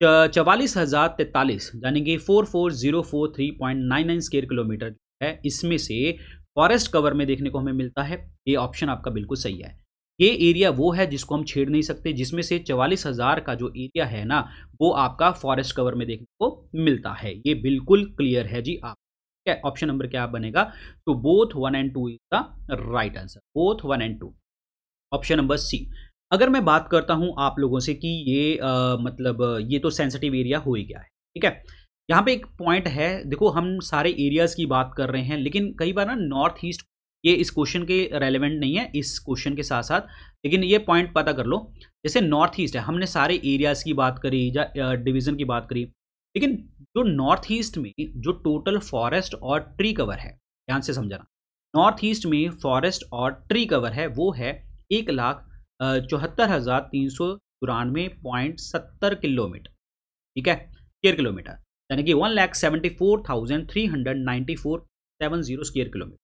44,043 यानी कि 44,043.99 स्क्वायर किलोमीटर है, इसमें से फॉरेस्ट कवर में देखने को हमें मिलता है। ये ऑप्शन आपका बिल्कुल सही है। ये एरिया वो है जिसको हम छेड़ नहीं सकते, जिसमें से 44,000 का जो एरिया है ना वो आपका फॉरेस्ट कवर में देखने को मिलता है। ये बिल्कुल क्लियर है जी आप। क्या ऑप्शन नंबर क्या बनेगा, तो both 1 and 2 is the right answer, both 1 and 2, option number C. अगर मैं बात करता हूं आप लोगों से कि ये मतलब ये तो सेंसिटिव एरिया हो ही गया है, ठीक है। यहाँ पे एक पॉइंट है, देखो हम सारे एरियाज की बात कर रहे हैं, लेकिन कई बार ना नॉर्थ ईस्ट ये इस क्वेश्चन के रेलेवेंट नहीं है, इस क्वेश्चन के साथ साथ, लेकिन ये पॉइंट पता कर लो। जैसे नॉर्थ ईस्ट है, हमने सारे एरियाज की बात करी या डिवीजन की बात करी, लेकिन जो नॉर्थ ईस्ट में जो टोटल फॉरेस्ट और ट्री कवर है, ध्यान से समझना, नॉर्थ ईस्ट में फॉरेस्ट और ट्री कवर है वो है 1,74,394.70 किलोमीटर, ठीक है, स्क्वायर किलोमीटर, यानी कि 1,74,394.70 स्क्वायर किलोमीटर।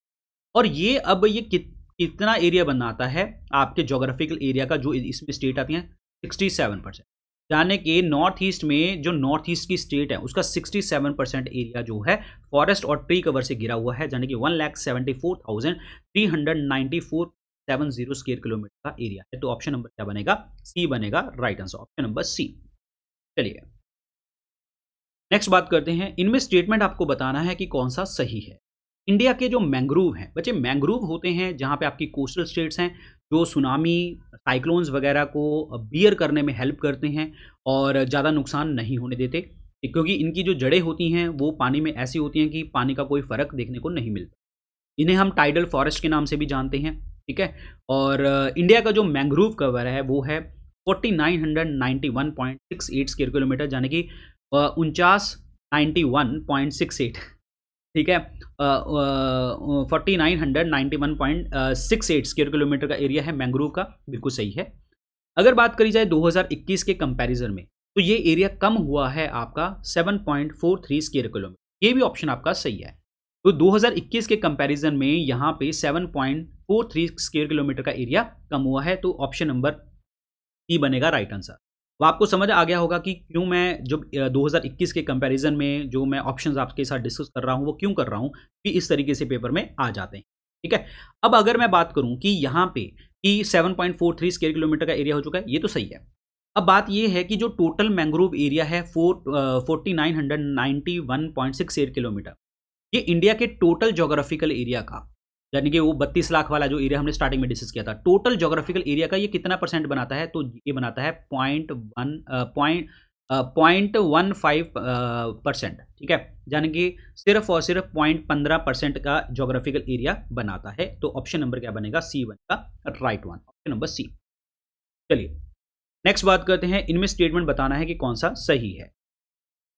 और ये अब ये कितना एरिया बनाता है आपके जोग्राफिकल एरिया का, जो इसमें स्टेट आती हैं 67%, यानी कि नॉर्थ ईस्ट में जो नॉर्थ ईस्ट की स्टेट है उसका 67% एरिया जो है फॉरेस्ट और ट्री कवर से घिरा हुआ है, यानी कि 1,74,394 70 स्क्वायर किलोमीटर का एरिया है। तो ऑप्शन नंबर क्या बनेगा? सी बनेगा right answer, option number C. चलिए नेक्स्ट बात करते हैं। इनमें स्टेटमेंट आपको बताना है कि कौन सा सही है। इंडिया के जो मैंग्रोव हैं, बच्चे मैंग्रोव होते हैं जहाँ पे आपकी कोस्टल स्टेट्स हैं जो सुनामी, साइक्लोन्स वगैरह को बियर करने में हेल्प करते हैं और ज़्यादा नुकसान नहीं होने देते, क्योंकि इनकी जो जड़ें होती हैं वो पानी में ऐसी होती हैं कि पानी का कोई फ़र्क देखने को नहीं मिलता। इन्हें हम टाइडल फॉरेस्ट के नाम से भी जानते हैं, ठीक है। और इंडिया का जो मैंग्रोव कवर है वो है 4991.68 स्क्वायर किलोमीटर, यानी कि 4991.68, ठीक है। 4991.68 स्क्वायर किलोमीटर का एरिया है मैंग्रोव का, बिल्कुल सही है। अगर बात करी जाए 2021 के कंपैरिजन में, तो ये एरिया कम हुआ है आपका 7.43 स्क्वायर किलोमीटर, ये भी ऑप्शन आपका सही है। तो 2021 के कंपैरिजन में यहाँ पे 7.43 स्क्वायर किलोमीटर का एरिया कम हुआ है, तो ऑप्शन नंबर सी बनेगा राइट आंसर। तो आपको समझ आ गया होगा कि क्यों मैं जब 2021 के कंपैरिजन में जो मैं ऑप्शंस आपके साथ डिस्कस कर रहा हूँ वो क्यों कर रहा हूँ, कि इस तरीके से पेपर में आ जाते हैं, ठीक है। अब अगर मैं बात करूँ कि यहाँ पे कि 7.43 स्क्वायर किलोमीटर का एरिया हो चुका है, ये तो सही है। अब बात ये है कि जो टोटल मैंग्रोव एरिया है 4991.6 स्क्वायर किलोमीटर, ये इंडिया के टोटल ज्योग्राफिकल एरिया का, यानी कि वो 32 लाख वाला जो एरिया हमने स्टार्टिंग में डिस्कस किया था, टोटल ज्योग्राफिकल एरिया का ये कितना परसेंट बनाता है? तो ये बनाता है 0.15%, ठीक है। यानी कि सिर्फ और सिर्फ 0.15% का ज्योग्राफिकल एरिया बनाता है। तो ऑप्शन नंबर क्या बनेगा? सी बनेगा right one, option number C. चलिए नेक्स्ट बात करते हैं। इनमें स्टेटमेंट बताना है कि कौन सा सही है।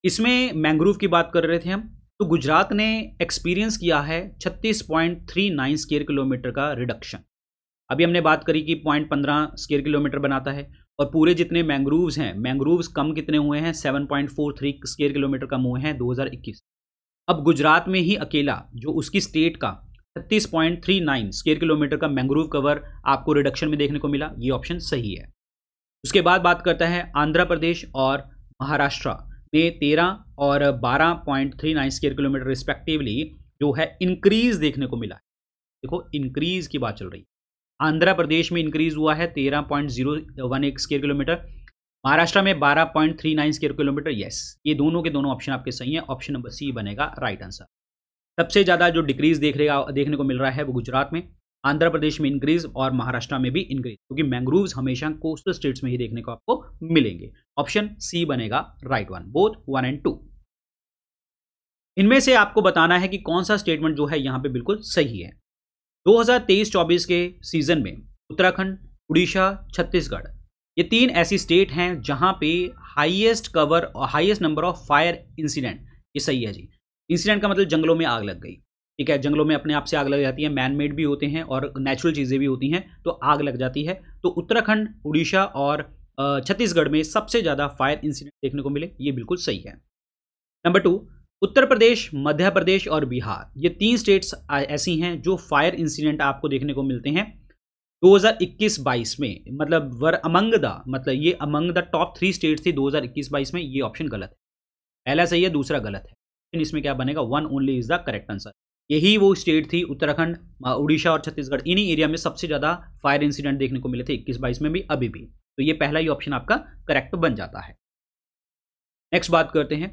इसमें मैंग्रोव की बात कर रहे थे हम, तो गुजरात ने एक्सपीरियंस किया है 36.39 स्क्वायर किलोमीटर का रिडक्शन। अभी हमने बात करी कि 0.15 स्क्वायर किलोमीटर बनाता है, और पूरे जितने मैंग्रोव्स हैं, मैंग्रोव्स कम कितने हुए हैं? 7.43 स्क्वायर किलोमीटर कम हुए हैं 2021। अब गुजरात में ही अकेला जो उसकी स्टेट का 36.39 स्क्वायर किलोमीटर का मैंग्रोव कवर आपको रिडक्शन में देखने को मिला, ये ऑप्शन सही है। उसके बाद बात करता है आंध्र प्रदेश और महाराष्ट्र में 13 और 12.39 स्क्वायर किलोमीटर रिस्पेक्टिवली जो है इंक्रीज देखने को मिला है। देखो इंक्रीज की बात चल रही है। आंध्र प्रदेश में इंक्रीज हुआ है 13.011 स्क्वायर किलोमीटर, महाराष्ट्र में 12.39 स्क्वायर किलोमीटर। यस, ये दोनों के दोनों ऑप्शन आपके सही हैं, ऑप्शन नंबर सी बनेगा राइट आंसर। सबसे ज़्यादा जो डिक्रीज देखने को मिल रहा है वो गुजरात में, आंध्र प्रदेश में इंक्रीज और महाराष्ट्र में भी इंक्रीज, क्योंकि मैंग्रोव्स हमेशा कोस्टल स्टेट्स में ही देखने को आपको मिलेंगे। ऑप्शन सी बनेगा राइट वन, बोथ 1 और 2। इनमें से आपको बताना है कि कौन सा स्टेटमेंट जो है यहां पे बिल्कुल सही है। 2023-24 के सीजन में उत्तराखंड, उड़ीसा, छत्तीसगढ़, ये 3 ऐसी स्टेट हैं जहां पे हाईएस्ट कवर और highest number of fire incident, ये सही है जी। इंसिडेंट का मतलब जंगलों में आग लग गई, ठीक है। जंगलों में अपने आप से आग लग जाती है, मैन मेड भी होते हैं और नेचुरल चीज़ें भी होती हैं, तो आग लग जाती है। तो उत्तराखंड, उड़ीसा और छत्तीसगढ़ में सबसे ज़्यादा फायर इंसिडेंट देखने को मिले, ये बिल्कुल सही है। नंबर 2, उत्तर प्रदेश, मध्य प्रदेश और बिहार, ये 3 स्टेट्स ऐसी हैं जो फायर इंसिडेंट आपको देखने को मिलते हैं 2021-22 में, मतलब ये अमंग द टॉप 3 स्टेट्स थी 2021-22 में। ये ऑप्शन गलत है, पहला सही है, दूसरा गलत है। इसमें क्या बनेगा? 1 only is the correct answer. यही वो स्टेट थी, उत्तराखंड, उड़ीसा और छत्तीसगढ़, इन्हीं एरिया में सबसे ज़्यादा फायर इंसिडेंट देखने को मिले थे 21-22 में भी, अभी भी। तो ये पहला ही ऑप्शन आपका करेक्ट बन जाता है। नेक्स्ट बात करते हैं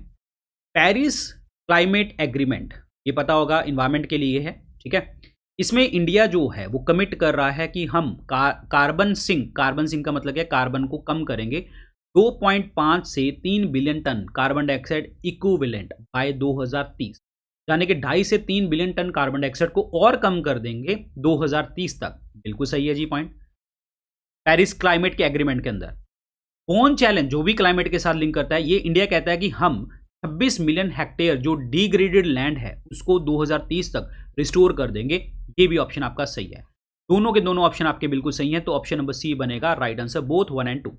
पेरिस क्लाइमेट एग्रीमेंट, ये पता होगा इन्वायरमेंट के लिए है, ठीक है। इसमें इंडिया जो है वो कमिट कर रहा है कि हम कार्बन सिंक का मतलब क्या है? कार्बन को कम करेंगे 2.5 से 3 billion ton carbon dioxide equivalent by 2030, यानी कि 2.5 से 3 बिलियन टन कार्बन डाइऑक्साइड को और कम कर देंगे 2030 तक। बिल्कुल सही है जी पॉइंट। पेरिस क्लाइमेट के एग्रीमेंट के अंदर फोन चैलेंज जो भी क्लाइमेट के साथ लिंक करता है, ये इंडिया कहता है कि हम 26 मिलियन हेक्टेयर जो डिग्रेडेड लैंड है उसको 2030 तक रिस्टोर कर देंगे। ये भी ऑप्शन आपका सही है। दोनों के दोनों ऑप्शन आपके बिल्कुल सही हैं, तो ऑप्शन नंबर सी बनेगा राइट आंसर, बोथ 1 और 2।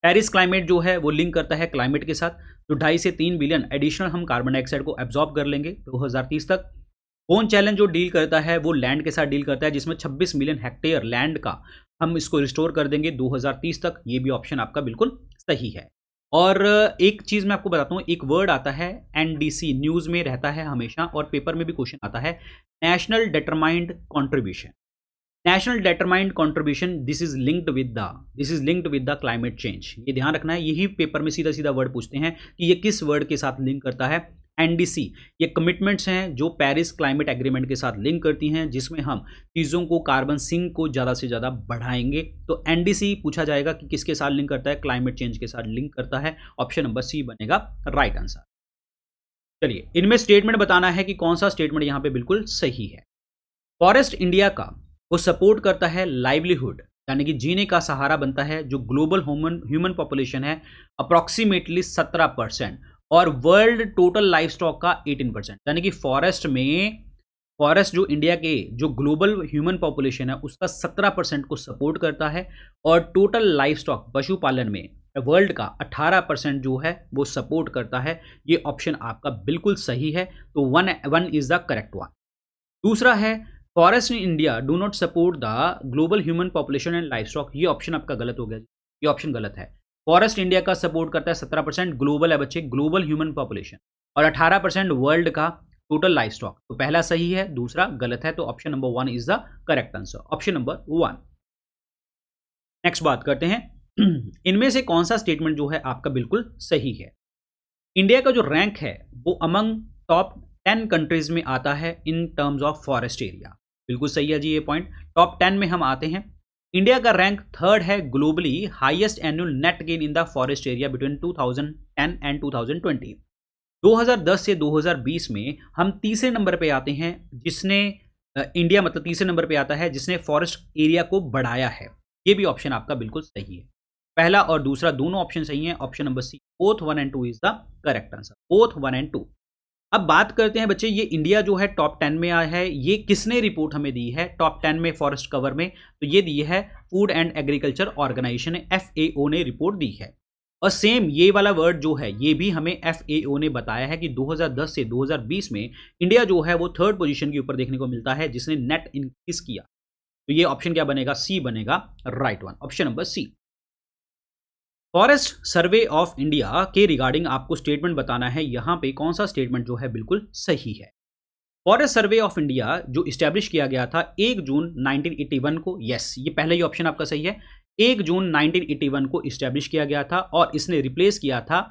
पेरिस क्लाइमेट जो है वो लिंक करता है क्लाइमेट के साथ, तो 2.5 से 3 बिलियन एडिशनल हम कार्बन डाइऑक्साइड को एब्जॉर्ब कर लेंगे 2030 तक। फोन चैलेंज जो डील करता है वो लैंड के साथ डील करता है, जिसमें 26 मिलियन हेक्टेयर लैंड का हम इसको रिस्टोर कर देंगे 2030 तक। ये भी ऑप्शन आपका बिल्कुल सही है। और एक चीज़ मैं आपको बताता हूँ, एक वर्ड आता है एनडीसी, न्यूज़ में रहता है हमेशा और पेपर में भी क्वेश्चन आता है, national determined contribution. National determined contribution this is linked with the climate change. ये ध्यान रखना है, यही पेपर में सीधा सीधा वर्ड पूछते हैं कि ये किस वर्ड के साथ लिंक करता है। एनडीसी, ये कमिटमेंट्स हैं जो पेरिस क्लाइमेट एग्रीमेंट के साथ लिंक करती हैं, जिसमें हम चीज़ों को कार्बन सिंक को ज़्यादा से ज़्यादा बढ़ाएंगे। तो एनडीसी पूछा जाएगा कि किसके साथ लिंक करता है, क्लाइमेट चेंज के साथ लिंक करता है। ऑप्शन नंबर सी बनेगा राइट आंसर। चलिए, इनमें स्टेटमेंट बताना है कि कौन सा स्टेटमेंट यहाँ पे बिल्कुल सही है। फॉरेस्ट इंडिया का वो सपोर्ट करता है लाइवलीहुड, यानी कि जीने का सहारा बनता है, जो ग्लोबल ह्यूमन पॉपुलेशन है अप्रॉक्सीमेटली 17% और वर्ल्ड टोटल लाइफ स्टॉक का 18%, यानी कि फॉरेस्ट जो इंडिया के जो ग्लोबल ह्यूमन पॉपुलेशन है उसका 17% को सपोर्ट करता है और टोटल लाइफ स्टॉक पशुपालन में वर्ल्ड का 18% जो है वो सपोर्ट करता है। ये ऑप्शन आपका बिल्कुल सही है, तो one is the correct one. दूसरा है forest in India do not support the global human population and life stock. ये ऑप्शन आपका गलत हो गया, ये ऑप्शन गलत है। फॉरेस्ट इंडिया का सपोर्ट करता है 17%, ग्लोबल है बच्चे, ग्लोबल ह्यूमन पॉपुलेशन, और 18% वर्ल्ड का टोटल लाइफ स्टॉक। तो पहला सही है, दूसरा गलत है, तो option number 1 is the correct answer, option number 1। Next बात करते हैं, इनमें से कौन सा स्टेटमेंट जो है आपका बिल्कुल सही है। इंडिया का जो रैंक है वो अमंग टॉप 10 कंट्रीज में आता है in terms of forest area. बिल्कुल सही है जी, ये पॉइंट टॉप 10 में हम आते हैं। इंडिया का रैंक 3rd है globally highest annual net gain in the forest area between 2010 and 2020। 2010 से 2020 में हम तीसरे नंबर पे आते हैं, जिसने इंडिया मतलब तीसरे नंबर पे आता है जिसने फॉरेस्ट एरिया को बढ़ाया है। ये भी ऑप्शन आपका बिल्कुल सही है, पहला और दूसरा दोनों ऑप्शन सही हैं। Option number C both 1 and 2 is the correct answer, both 1 and 2। अब बात करते हैं बच्चे, ये इंडिया जो है टॉप 10 में आया है, ये किसने रिपोर्ट हमें दी है टॉप 10 में फॉरेस्ट कवर में? तो ये दी है Food and Agriculture Organization FAO ने रिपोर्ट दी है। और सेम ये वाला वर्ड जो है ये भी हमें FAO ने बताया है कि 2010 से 2020 में इंडिया जो है वो 3rd पोजीशन के ऊपर देखने को मिलता है, जिसने नेट इंक्रीज किया। तो ये ऑप्शन क्या बनेगा? सी बनेगा right one, option number C. Forest Survey of India के रिगार्डिंग आपको स्टेटमेंट बताना है, यहां पे कौन सा स्टेटमेंट जो है बिल्कुल सही है। फॉरेस्ट सर्वे ऑफ इंडिया जो इस्टेब्लिश किया गया था 1 जून 1981 को, यस ये पहले ही ऑप्शन आपका सही है, 1 जून 1981 को इस्टेब्लिश किया गया था और इसने रिप्लेस किया था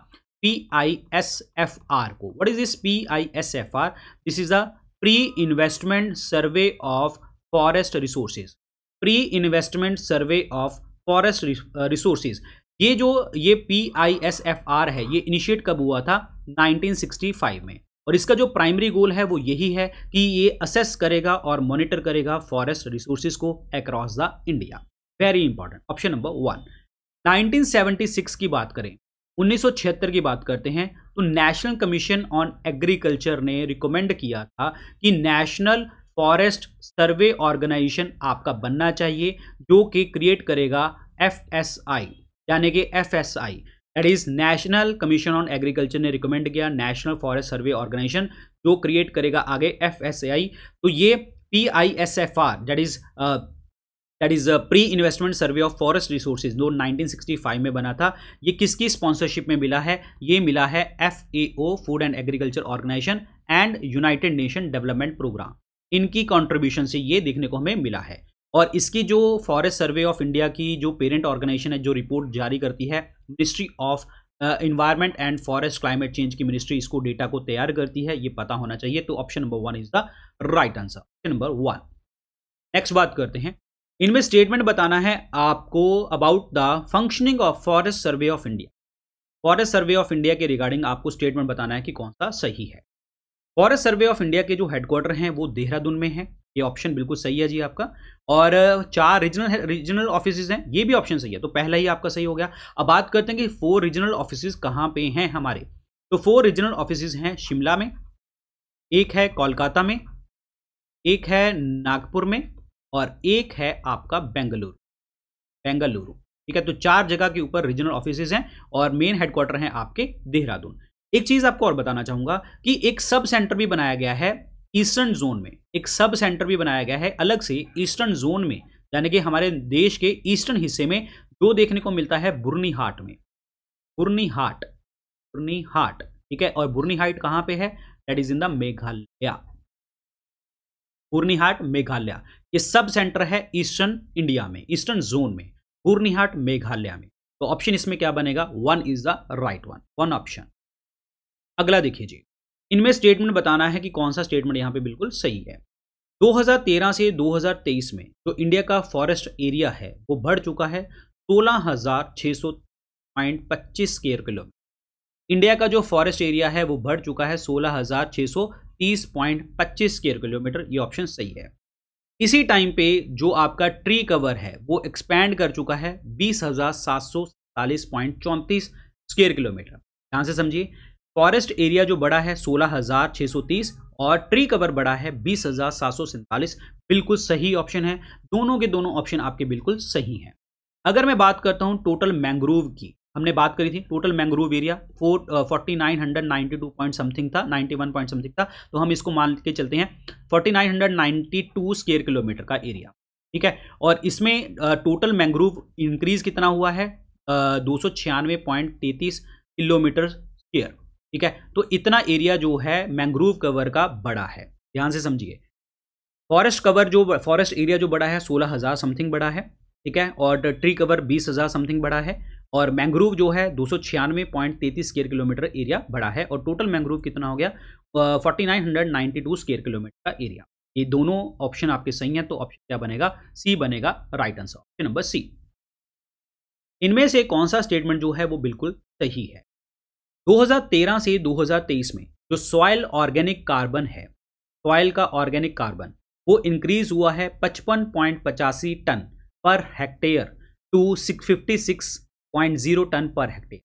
PISFR को। What is this PISFR? This is a pre investment survey of forest resources, pre investment survey of forest resources. ये PISFR है, ये इनिशिएट कब हुआ था? 1965 में। और इसका जो प्राइमरी गोल है वो यही है कि ये असेस करेगा और मॉनिटर करेगा फॉरेस्ट रिसोर्सेज को across the India. Very important, option number 1। 1976 की बात करें, 1976 की बात करते हैं, तो नेशनल कमीशन ऑन एग्रीकल्चर ने रिकमेंड किया था कि नेशनल फॉरेस्ट सर्वे ऑर्गेनाइजेशन आपका बनना चाहिए, जो कि क्रिएट करेगा FSI, यानी कि FSI that is national commission on agriculture ने रिकमेंड किया नेशनल फॉरेस्ट सर्वे ऑर्गेनाइजेशन जो क्रिएट करेगा आगे FSI। तो ये PISFR that is pre investment survey of forest resources जो 1965 में बना था, ये किसकी स्पॉन्सरशिप में मिला है? ये मिला है FAO Food and Agriculture Organization and United Nation Development Programme, इनकी कॉन्ट्रीब्यूशन से ये देखने को हमें मिला है। और इसकी जो फॉरेस्ट सर्वे ऑफ इंडिया की जो पेरेंट ऑर्गेनाइजेशन है जो रिपोर्ट जारी करती है, ministry of environment and forest climate change की मिनिस्ट्री इसको डेटा को तैयार करती है, ये पता होना चाहिए। तो option number 1 is the right answer, option number 1। Next बात करते हैं, इनमें स्टेटमेंट बताना है आपको about the functioning of forest Survey of India. Forest Survey of India के रिगार्डिंग आपको स्टेटमेंट बताना है कि कौन सा सही है। फॉरेस्ट सर्वे ऑफ इंडिया के जो हेडक्वार्टर हैं वो देहरादून में है, ये ऑप्शन बिल्कुल सही है जी आपका। और 4 रीजनल ऑफिसेज हैं, ये भी ऑप्शन सही है, तो पहला ही आपका सही हो गया। अब बात करते हैं कि 4 रीजनल ऑफिसेज कहाँ पे हैं हमारे। तो 4 रीजनल ऑफिसेज हैं शिमला में, एक है कोलकाता में, एक है नागपुर में और एक है आपका बेंगलुरु। ठीक है, तो 4 जगह के ऊपर रीजनल ऑफिसेज हैं और मेन हेडक्वार्टर हैं आपके देहरादून। एक चीज आपको और बताना चाहूंगा कि एक सब सेंटर भी बनाया गया है ईस्टर्न जोन में, एक सब सेंटर भी बनाया गया है अलग से ईस्टर्न जोन में, यानी कि हमारे देश के ईस्टर्न हिस्से में, जो देखने को मिलता है बुर्नीहाट में। बुर्नीहाट, ठीक है, और बुर्नीहाट कहां पे है? That is in the Meghalaya, Byrnihat Meghalaya. ये सब सेंटर है ईस्टर्न इंडिया में, ईस्टर्न जोन में, बूर्निहाट मेघालय में। तो ऑप्शन इसमें क्या बनेगा, 1 is the right one, 1 option. अगला देखिए जी, इनमें स्टेटमेंट बताना है कि कौन सा स्टेटमेंट यहां पे बिल्कुल सही है। 2013 से 2023 में जो इंडिया का फॉरेस्ट एरिया है वो बढ़ चुका है 16,600.25 स्क्वायर किलोमीटर। इंडिया का जो फॉरेस्ट एरिया है वो बढ़ चुका है 16,630.25 स्क्वायर किलोमीटर, ये ऑप्शन सही है। इसी टाइम पे जो आपका ट्री कवर है वो एक्सपैंड कर चुका है 20,747.34 स्क्वायर किलोमीटर। ध्यान से समझिए, फॉरेस्ट एरिया जो बड़ा है 16,630 और ट्री कवर बड़ा है 20,747, बिल्कुल सही ऑप्शन है। दोनों के दोनों ऑप्शन आपके बिल्कुल सही हैं। अगर मैं बात करता हूं टोटल मैंग्रोव की, हमने बात करी थी total mangrove area 4992 point something था, 91 पॉइंट समथिंग था, तो हम इसको मान के चलते हैं 4992 स्क्वायर किलोमीटर का एरिया, ठीक है। और इसमें टोटल मैंग्रोव इंक्रीज कितना हुआ है, 296.33 किलोमीटर स्क्वायर, ठीक है। तो इतना एरिया जो है मैंग्रोव कवर का बड़ा है, ध्यान से समझिए। फॉरेस्ट कवर जो फॉरेस्ट एरिया जो बड़ा है 16,000 समथिंग बड़ा है, ठीक है, और ट्री कवर 20,000 समथिंग बड़ा है, और मैंग्रोव जो है 296.33 स्क्वायर किलोमीटर एरिया बड़ा है, और टोटल मैंग्रोव कितना हो गया 4992 स्क्वायर किलोमीटर का एरिया। ये दोनों ऑप्शन आपके सही हैं, तो ऑप्शन क्या बनेगा, सी बनेगा right answer, option number C. इनमें से कौन सा स्टेटमेंट जो है वो बिल्कुल सही है। 2013 से 2023 में जो सॉइल ऑर्गेनिक कार्बन है, सॉइल का ऑर्गेनिक कार्बन वो इंक्रीज हुआ है 55.85 ton per hectare to 56.0 ton per hectare.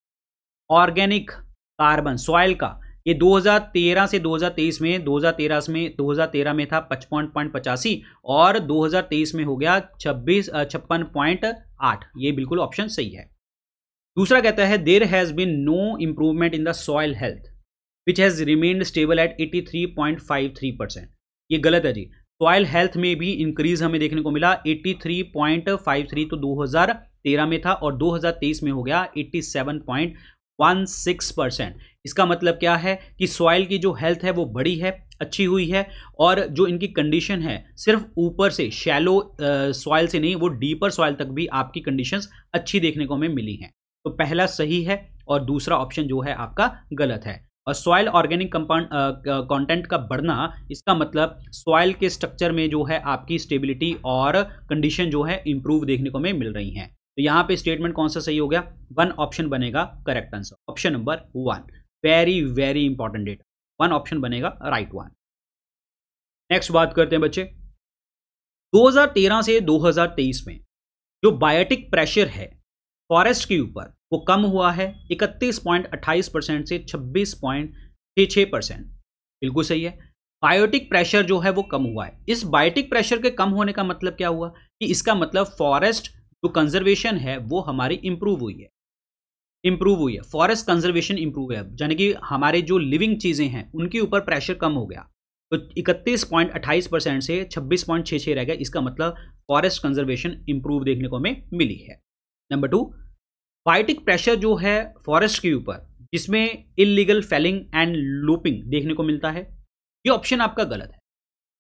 Organic carbon soil का ये 2013 से 2023 में 2013 में था 55.85 और 2023 में हो गया 56.8। ये बिल्कुल ऑप्शन सही है। दूसरा कहता है there has been no improvement in the soil health which has remained stable at 83.53%। ये गलत है जी। सॉइल हेल्थ में भी इंक्रीज हमें देखने को मिला 83.53 तो 2013 में था और 2023 में हो गया 87.16%। इसका मतलब क्या है कि सॉइल की जो हेल्थ है वो बड़ी है, अच्छी हुई है, और जो इनकी कंडीशन है सिर्फ ऊपर से शैलो सॉइल से नहीं, वो डीपर सॉइल तक भी आपकी कंडीशंस अच्छी देखने को हमें मिली हैं। तो पहला सही है और दूसरा ऑप्शन जो है आपका गलत है। और सॉइल ऑर्गेनिक कंटेंट का बढ़ना, इसका मतलब सॉइल के स्ट्रक्चर में जो है आपकी स्टेबिलिटी और कंडीशन जो है इंप्रूव देखने को हमें मिल रही हैं। तो यहाँ पे स्टेटमेंट कौन सा सही हो गया, 1 ऑप्शन बनेगा correct answer, option number 1। Very very important data, 1 option बनेगा राइट वन। नेक्स्ट बात करते हैं बच्चे, 2013 से 2023 में जो बायोटिक प्रेशर है फॉरेस्ट के ऊपर वो कम हुआ है 31.28% से 26.66%। बिल्कुल सही है, बायोटिक प्रेशर जो है वो कम हुआ है। इस बायोटिक प्रेशर के कम होने का मतलब क्या हुआ कि इसका मतलब फॉरेस्ट जो कंजर्वेशन है वो हमारी इंप्रूव हुई है, फॉरेस्ट कंजर्वेशन इंप्रूव है, यानी कि हमारे जो लिविंग चीजें हैं उनके ऊपर प्रेशर कम हो गया। तो 31.28% से 26.66 रह गया, इसका मतलब फॉरेस्ट कंजर्वेशन इंप्रूव देखने को हमें मिली है। नंबर 2, बायोटिक प्रेशर जो है फॉरेस्ट के ऊपर जिसमें इलीगल फेलिंग एंड लूपिंग देखने को मिलता है, ये ऑप्शन आपका गलत है।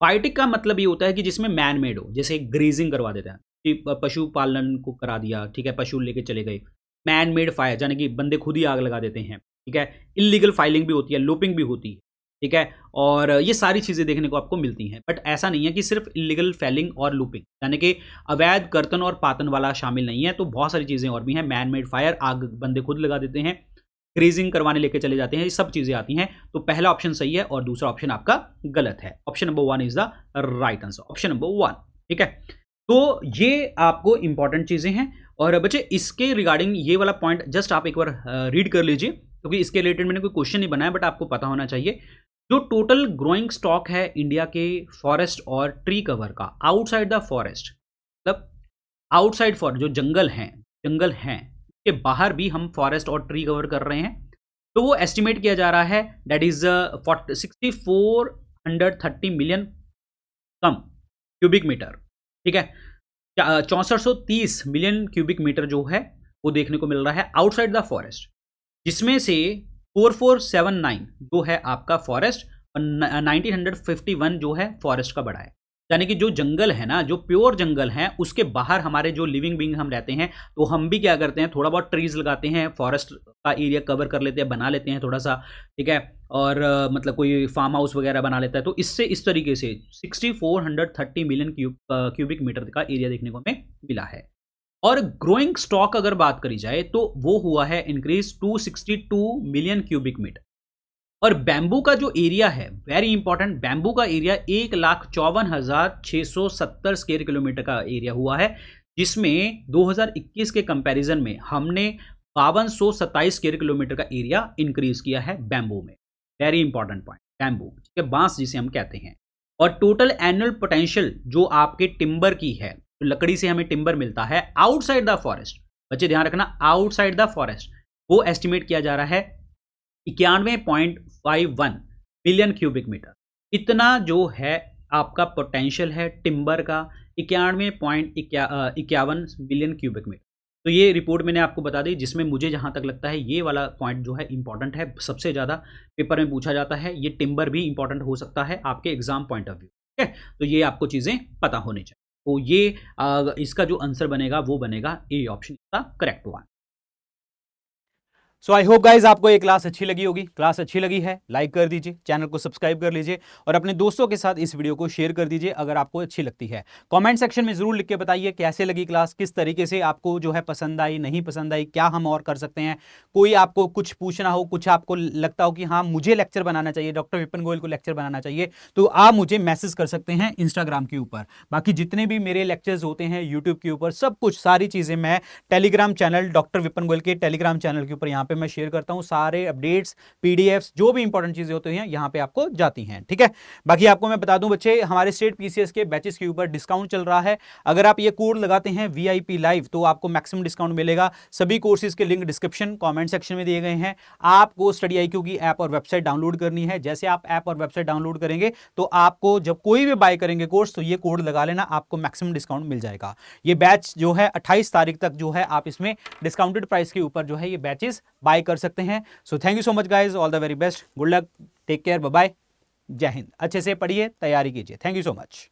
बायोटिक का मतलब ये होता है कि जिसमें मैन मेड हो, जैसे ग्रेजिंग करवा देते हैं कि पशु पालन को करा दिया, ठीक है, पशु लेके चले गए। मैन मेड फायर यानी कि बंदे खुद ही आग लगा देते हैं, ठीक है। इलीगल फाइलिंग भी होती है, लूपिंग भी होती है, ठीक है, और ये सारी चीज़ें देखने को आपको मिलती हैं। बट ऐसा नहीं है कि सिर्फ इलीगल फेलिंग और लूपिंग यानी कि अवैध कर्तन और पातन वाला शामिल नहीं है, तो बहुत सारी चीज़ें और भी हैं। मैन मेड फायर, आग बंदे खुद लगा देते हैं, ग्रेजिंग करवाने लेके चले जाते हैं, ये सब चीज़ें आती हैं। तो पहला ऑप्शन सही है और दूसरा ऑप्शन आपका गलत है। Option number 1 is the right answer, option number 1, ठीक है। तो ये आपको इंपॉर्टेंट चीज़ें हैं। और बच्चे इसके रिगार्डिंग ये वाला पॉइंट जस्ट आप एक बार रीड कर लीजिए, क्योंकि इसके रिलेटेड मैंने कोई क्वेश्चन नहीं बनाया, बट आपको पता होना चाहिए। जो टोटल ग्रोइंग स्टॉक है इंडिया के फॉरेस्ट और ट्री कवर का आउटसाइड द फॉरेस्ट, मतलब आउटसाइड फॉरेस्ट जो जंगल हैं के बाहर भी हम फॉरेस्ट और ट्री कवर कर रहे हैं, तो वो एस्टिमेट किया जा रहा है दैट इज 6430 मिलियन कम क्यूबिक मीटर, ठीक है। 6430 मिलियन क्यूबिक मीटर जो है वो देखने को मिल रहा है आउटसाइड द फॉरेस्ट, जिसमें से 4479 जो है आपका फॉरेस्ट और 1951 जो है फॉरेस्ट का बड़ा है। यानी कि जो जंगल है ना, जो प्योर जंगल है, उसके बाहर हमारे जो लिविंग बींग हम रहते हैं, तो हम भी क्या करते हैं, थोड़ा बहुत ट्रीज लगाते हैं, फॉरेस्ट का एरिया कवर कर लेते हैं, बना लेते हैं थोड़ा सा, ठीक है। और मतलब कोई फार्म हाउस वगैरह बना लेता है, तो इससे इस तरीके से 6430 मिलियन क्यूबिक मीटर का एरिया देखने को हमें मिला है। और ग्रोइंग स्टॉक अगर बात करी जाए तो वो हुआ है इंक्रीज 262 मिलियन क्यूबिक मीटर। और बैम्बू का जो एरिया है, वेरी इंपॉर्टेंट, बैम्बू का एरिया 1,54,670 स्क्वायर किलोमीटर का एरिया हुआ है, जिसमें 2021 के कंपैरिजन में हमने 5227 स्क्वायर किलोमीटर का एरिया इंक्रीज किया है बैम्बू में। वेरी इंपॉर्टेंट पॉइंट, बैम्बू, ठीक है, बांस जिसे हम कहते हैं। और टोटल एनुअल पोटेंशियल जो आपके टिम्बर की है, तो लकड़ी से हमें टिम्बर मिलता है आउटसाइड द फॉरेस्ट, बच्चे ध्यान रखना, आउटसाइड द फॉरेस्ट, वो एस्टिमेट किया जा रहा है 91.51 बिलियन क्यूबिक मीटर। इतना जो है आपका पोटेंशियल है टिम्बर का, 91.51 बिलियन क्यूबिक मीटर। तो ये रिपोर्ट मैंने आपको बता दी, जिसमें मुझे जहां तक लगता है ये वाला पॉइंट जो है इंपॉर्टेंट है, सबसे ज़्यादा पेपर में पूछा जाता है। ये टिम्बर भी इंपॉर्टेंट हो सकता है आपके एग्जाम पॉइंट ऑफ व्यू, ठीक है। तो ये आपको चीज़ें पता होनी चाहिए। तो ये इसका जो आंसर बनेगा वो बनेगा ए ऑप्शन का correct one. So I hope guys आपको ये क्लास अच्छी लगी होगी। क्लास अच्छी लगी है लाइक कर दीजिए, चैनल को सब्सक्राइब कर लीजिए और अपने दोस्तों के साथ इस वीडियो को शेयर कर दीजिए अगर आपको अच्छी लगती है। कमेंट सेक्शन में जरूर लिख के बताइए कैसे लगी क्लास, किस तरीके से आपको जो है पसंद आई, नहीं पसंद आई, क्या हम और कर सकते हैं। कोई आपको कुछ पूछना हो, कुछ आपको लगता हो कि हाँ मुझे लेक्चर बनाना चाहिए, डॉक्टर विपिन गोयल को लेक्चर बनाना चाहिए, तो आप मुझे मैसेज कर सकते हैं इंस्टाग्राम के ऊपर। बाकी जितने भी मेरे लेक्चर्स होते हैं यूट्यूब के ऊपर, सब कुछ सारी चीज़ें मैं Telegram channel doctor Vipin Goyal के टेलीग्राम चैनल के ऊपर यहाँ पे मैं शेयर करता हूँ। सारे अपडेट्स, पीडीएफ्स, जो भी इंपॉर्टेंट चीजें होती हैं यहाँ पे आपको जाती हैं, ठीक है। बाकी आपको मैं बता दूं बच्चे, हमारे स्टेट पीसीएस के बैचेस के ऊपर डिस्काउंट चल रहा है। अगर आप ये कोड लगाते हैं वीआईपी लाइव तो आपको मैक्सिमम डिस्काउंट मिलेगा। सभी कोर्सेज के लिंक डिस्क्रिप्शन कमेंट सेक्शन में दिए गए हैं। आपको स्टडी IQ की ऐप और वेबसाइट डाउनलोड करनी है। जैसे आप ऐप और वेबसाइट डाउनलोड करेंगे तो आपको जब कोई भी बाय करेंगे कोर्स तो ये कोड लगा लेना, आपको मैक्सिमम डिस्काउंट मिल जाएगा। ये बैच जो है 28 तारीख तक जो है आप इसमें डिस्काउंटेड प्राइस के ऊपर जो है ये बैचेस बाय कर सकते हैं। So thank you so much guys, all the very best, good luck, take care, bye bye, जय हिंद। अच्छे से पढ़िए, तैयारी कीजिए, थैंक यू सो मच।